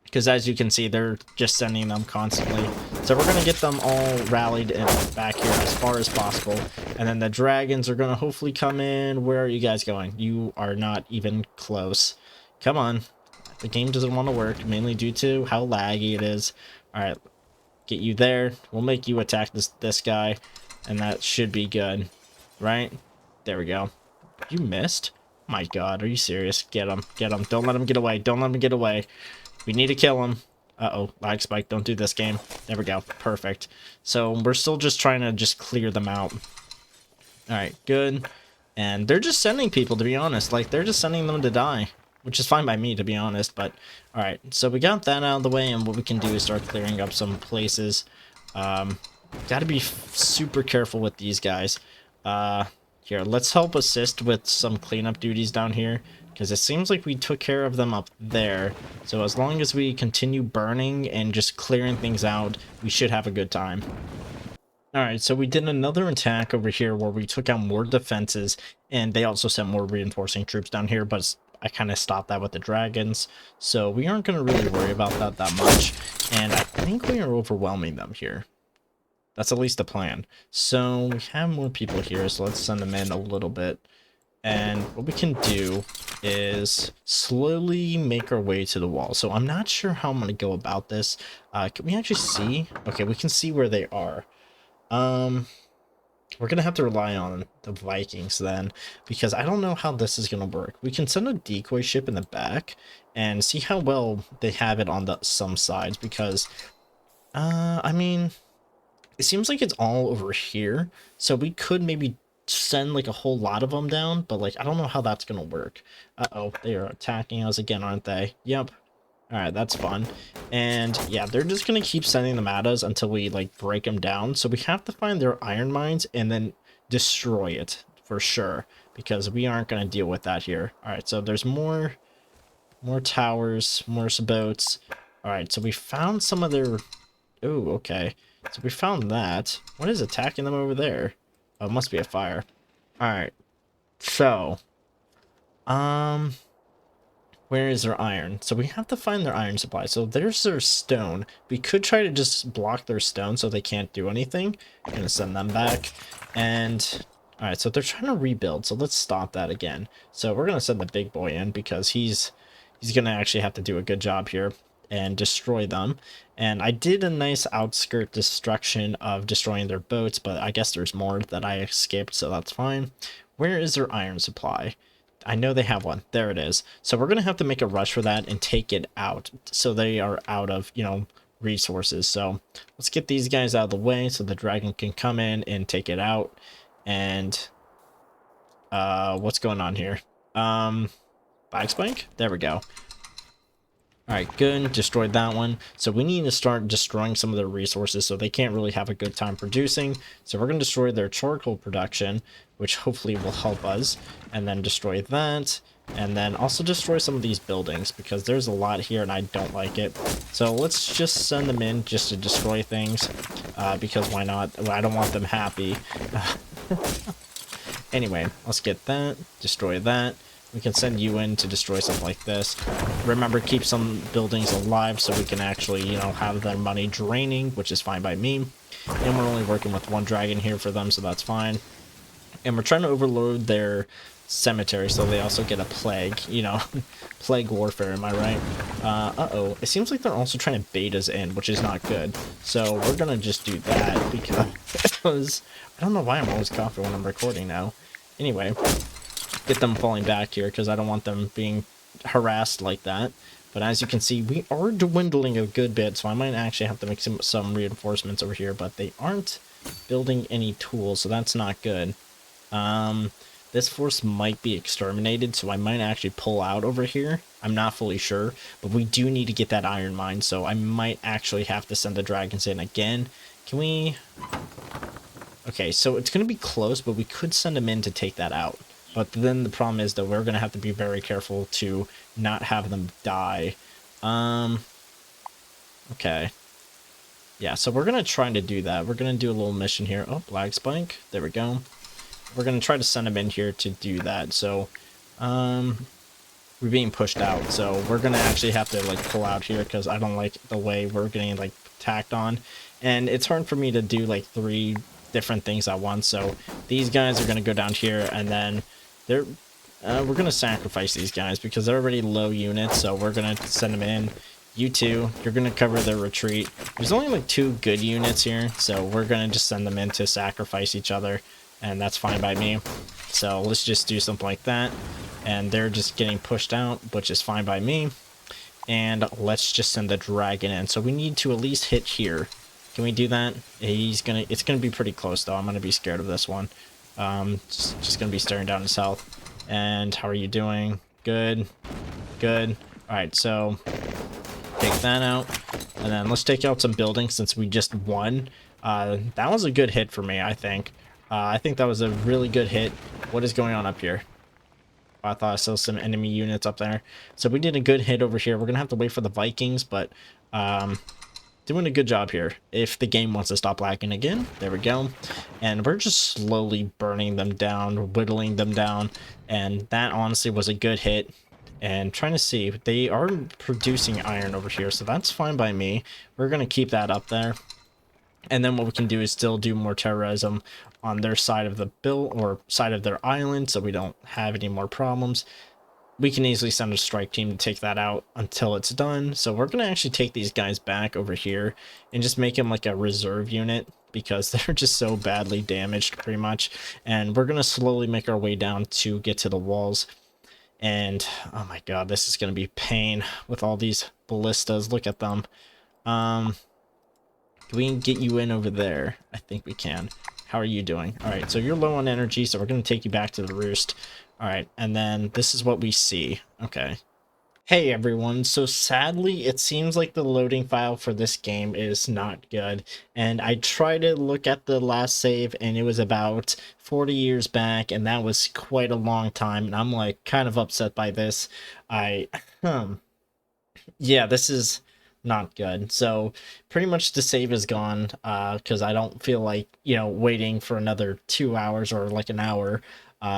because as you can see, they're just sending them constantly. So we're going to get them all rallied and back here as far as possible, and then the dragons are going to hopefully come in. Where are you guys going? You are not even close. Come on. The game doesn't want to work, mainly due to how laggy it is. All right, get you there. We'll make you attack this guy, and that should be good, right? There we go. You missed? My God, are you serious? Get him, get him. Don't let him get away. Don't let him get away. We need to kill him. Uh-oh, lag spike. Don't do this game. There we go. Perfect. So we're still just trying to just clear them out. All right, good. And they're just sending people, to be honest. Like, they're just sending them to die, which is fine by me, to be honest. But, all right, so we got that out of the way, and what we can do is start clearing up some places. Got to be super careful with these guys. Here, let's help assist with some cleanup duties down here, because it seems like we took care of them up there. So as long as we continue burning and just clearing things out, we should have a good time. Alright, so we did another attack over here where we took out more defenses, and they also sent more reinforcing troops down here, but I kind of stopped that with the dragons, so we aren't going to really worry about that much, and I think we are overwhelming them here. That's at least the plan. So we have more people here, so let's send them in a little bit. And what we can do is slowly make our way to the wall. So I'm not sure how I'm going to go about this. Can we actually see? Okay, we can see where they are. We're going to have to rely on the Vikings then, because I don't know how this is going to work. We can send a decoy ship in the back and see how well they have it on some sides, because, I mean, it seems like it's all over here, so we could maybe send like a whole lot of them down, but like I don't know how that's gonna work. Uh-oh, they are attacking us again, aren't they? Yep. All right, that's fun. And yeah, they're just gonna keep sending them at us until we like break them down, so we have to find their iron mines and then destroy it for sure, because we aren't gonna deal with that here. All right, so there's more towers, more boats. All right, so we found some of their... Oh, okay. So we found that. What is attacking them over there? Oh, it must be a fire. Alright. So. Where is their iron? So we have to find their iron supply. So there's their stone. We could try to just block their stone so they can't do anything. I'm gonna send them back. And... Alright, so they're trying to rebuild. So let's stop that again. So we're gonna send the big boy in because he's gonna actually have to do a good job here and destroy them. And I did a nice outskirt destruction of destroying their boats, but I guess there's more that I skipped, so that's fine. Where is their iron supply? I know they have one. There it is. So we're going to have to make a rush for that and take it out, so they are out of, you know, resources. So let's get these guys out of the way so the dragon can come in and take it out. And what's going on here? Bag spike? There we go. Alright, good. Destroyed that one. So we need to start destroying some of their resources so they can't really have a good time producing. So we're going to destroy their charcoal production, which hopefully will help us. And then destroy that. And then also destroy some of these buildings, because there's a lot here and I don't like it. So let's just send them in just to destroy things. Because why not? I don't want them happy. Anyway, let's get that. Destroy that. We can send you in to destroy something like this. Remember, keep some buildings alive so we can actually, you know, have their money draining, which is fine by me. And we're only working with one dragon here for them, so that's fine. And we're trying to overload their cemetery so they also get a plague, you know, plague warfare, am I right? Uh-oh, it seems like they're also trying to bait us in, which is not good. So we're gonna just do that because I don't know why I'm always coughing when I'm recording now. Anyway. Get them falling back here because I don't want them being harassed like that. But as you can see, we are dwindling a good bit, so I might actually have to make some reinforcements over here, but they aren't building any tools, so that's not good. This force might be exterminated, so I might actually pull out over here. I'm not fully sure, but we do need to get that iron mine, so I might actually have to send the dragons in again. Can we... Okay, so it's going to be close, but we could send them in to take that out. But then the problem is that we're going to have to be very careful to not have them die. Okay. Yeah, so we're going to try to do that. We're going to do a little mission here. Oh, lag spike. There we go. We're going to try to send them in here to do that. So, we're being pushed out. So we're going to actually have to, like, pull out here because I don't like the way we're getting, like, tacked on. And it's hard for me to do, like, 3 different things at once. So these guys are going to go down here and then... we're going to sacrifice these guys because they're already low units, so we're going to send them in. You two, you're gonna cover their retreat. There's only like 2 good units here, so we're gonna just send them in to sacrifice each other, and that's fine by me. So let's just do something like that. And they're just getting pushed out, which is fine by me. And let's just send the dragon in. So we need to at least hit here. Can we do that? It's gonna be pretty close though. I'm gonna be scared of this one. Just gonna be staring down the south. And how are you doing? Good. Good. Alright, so take that out. And then let's take out some buildings since we just won. That was a good hit for me, I think. I think that was a really good hit. What is going on up here? I thought I saw some enemy units up there. So we did a good hit over here. We're going to have to wait for the Vikings, but doing a good job here. If the game wants to stop lagging again, there we go. And we're just slowly burning them down, whittling them down. And that honestly was a good hit. And trying to see, they are producing iron over here, so that's fine by me. We're going to keep that up there. And then what we can do is still do more terrorism on their side of the bill or side of their island, so we don't have any more problems. We can easily send a strike team to take that out until it's done. So we're going to actually take these guys back over here and just make them like a reserve unit because they're just so badly damaged pretty much. And we're going to slowly make our way down to get to the walls. And oh my god, this is going to be pain with all these ballistas. Look at them. Can we get you in over there? I think we can. How are you doing? All right, so you're low on energy, so we're going to take you back to the roost. All right, and then this is what we see. Okay. Hey everyone, so sadly it seems like the loading file for this game is not good, and I tried to look at the last save and it was about 40 years back, and that was quite a long time, and I'm like kind of upset by this. Yeah, this is not good. So pretty much the save is gone because I don't feel like, you know, waiting for another 2 hours or like an hour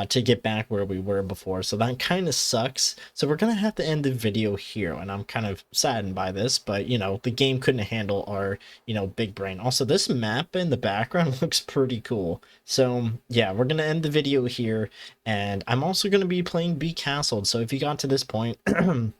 to get back where we were before. So that kind of sucks. So we're going to have to end the video here, and I'm kind of saddened by this, but you know, the game couldn't handle our, you know, big brain. Also, this map in the background looks pretty cool. So yeah, we're going to end the video here, and I'm also going to be playing Be Castled. So if you got to this point, I'm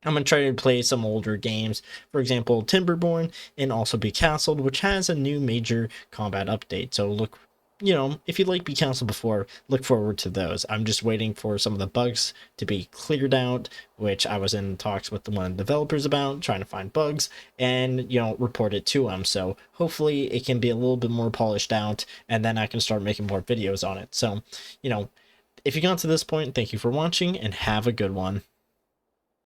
going to try to play some older games, for example, Timberborn, and also Be Castled, which has a new major combat update. So look, you know, if you like Be Castled before, look forward to those. I'm just waiting for some of the bugs to be cleared out, which I was in talks with one of the developers about, trying to find bugs, and, you know, report it to them. So hopefully it can be a little bit more polished out, and then I can start making more videos on it. So, you know, if you got to this point, thank you for watching, and have a good one.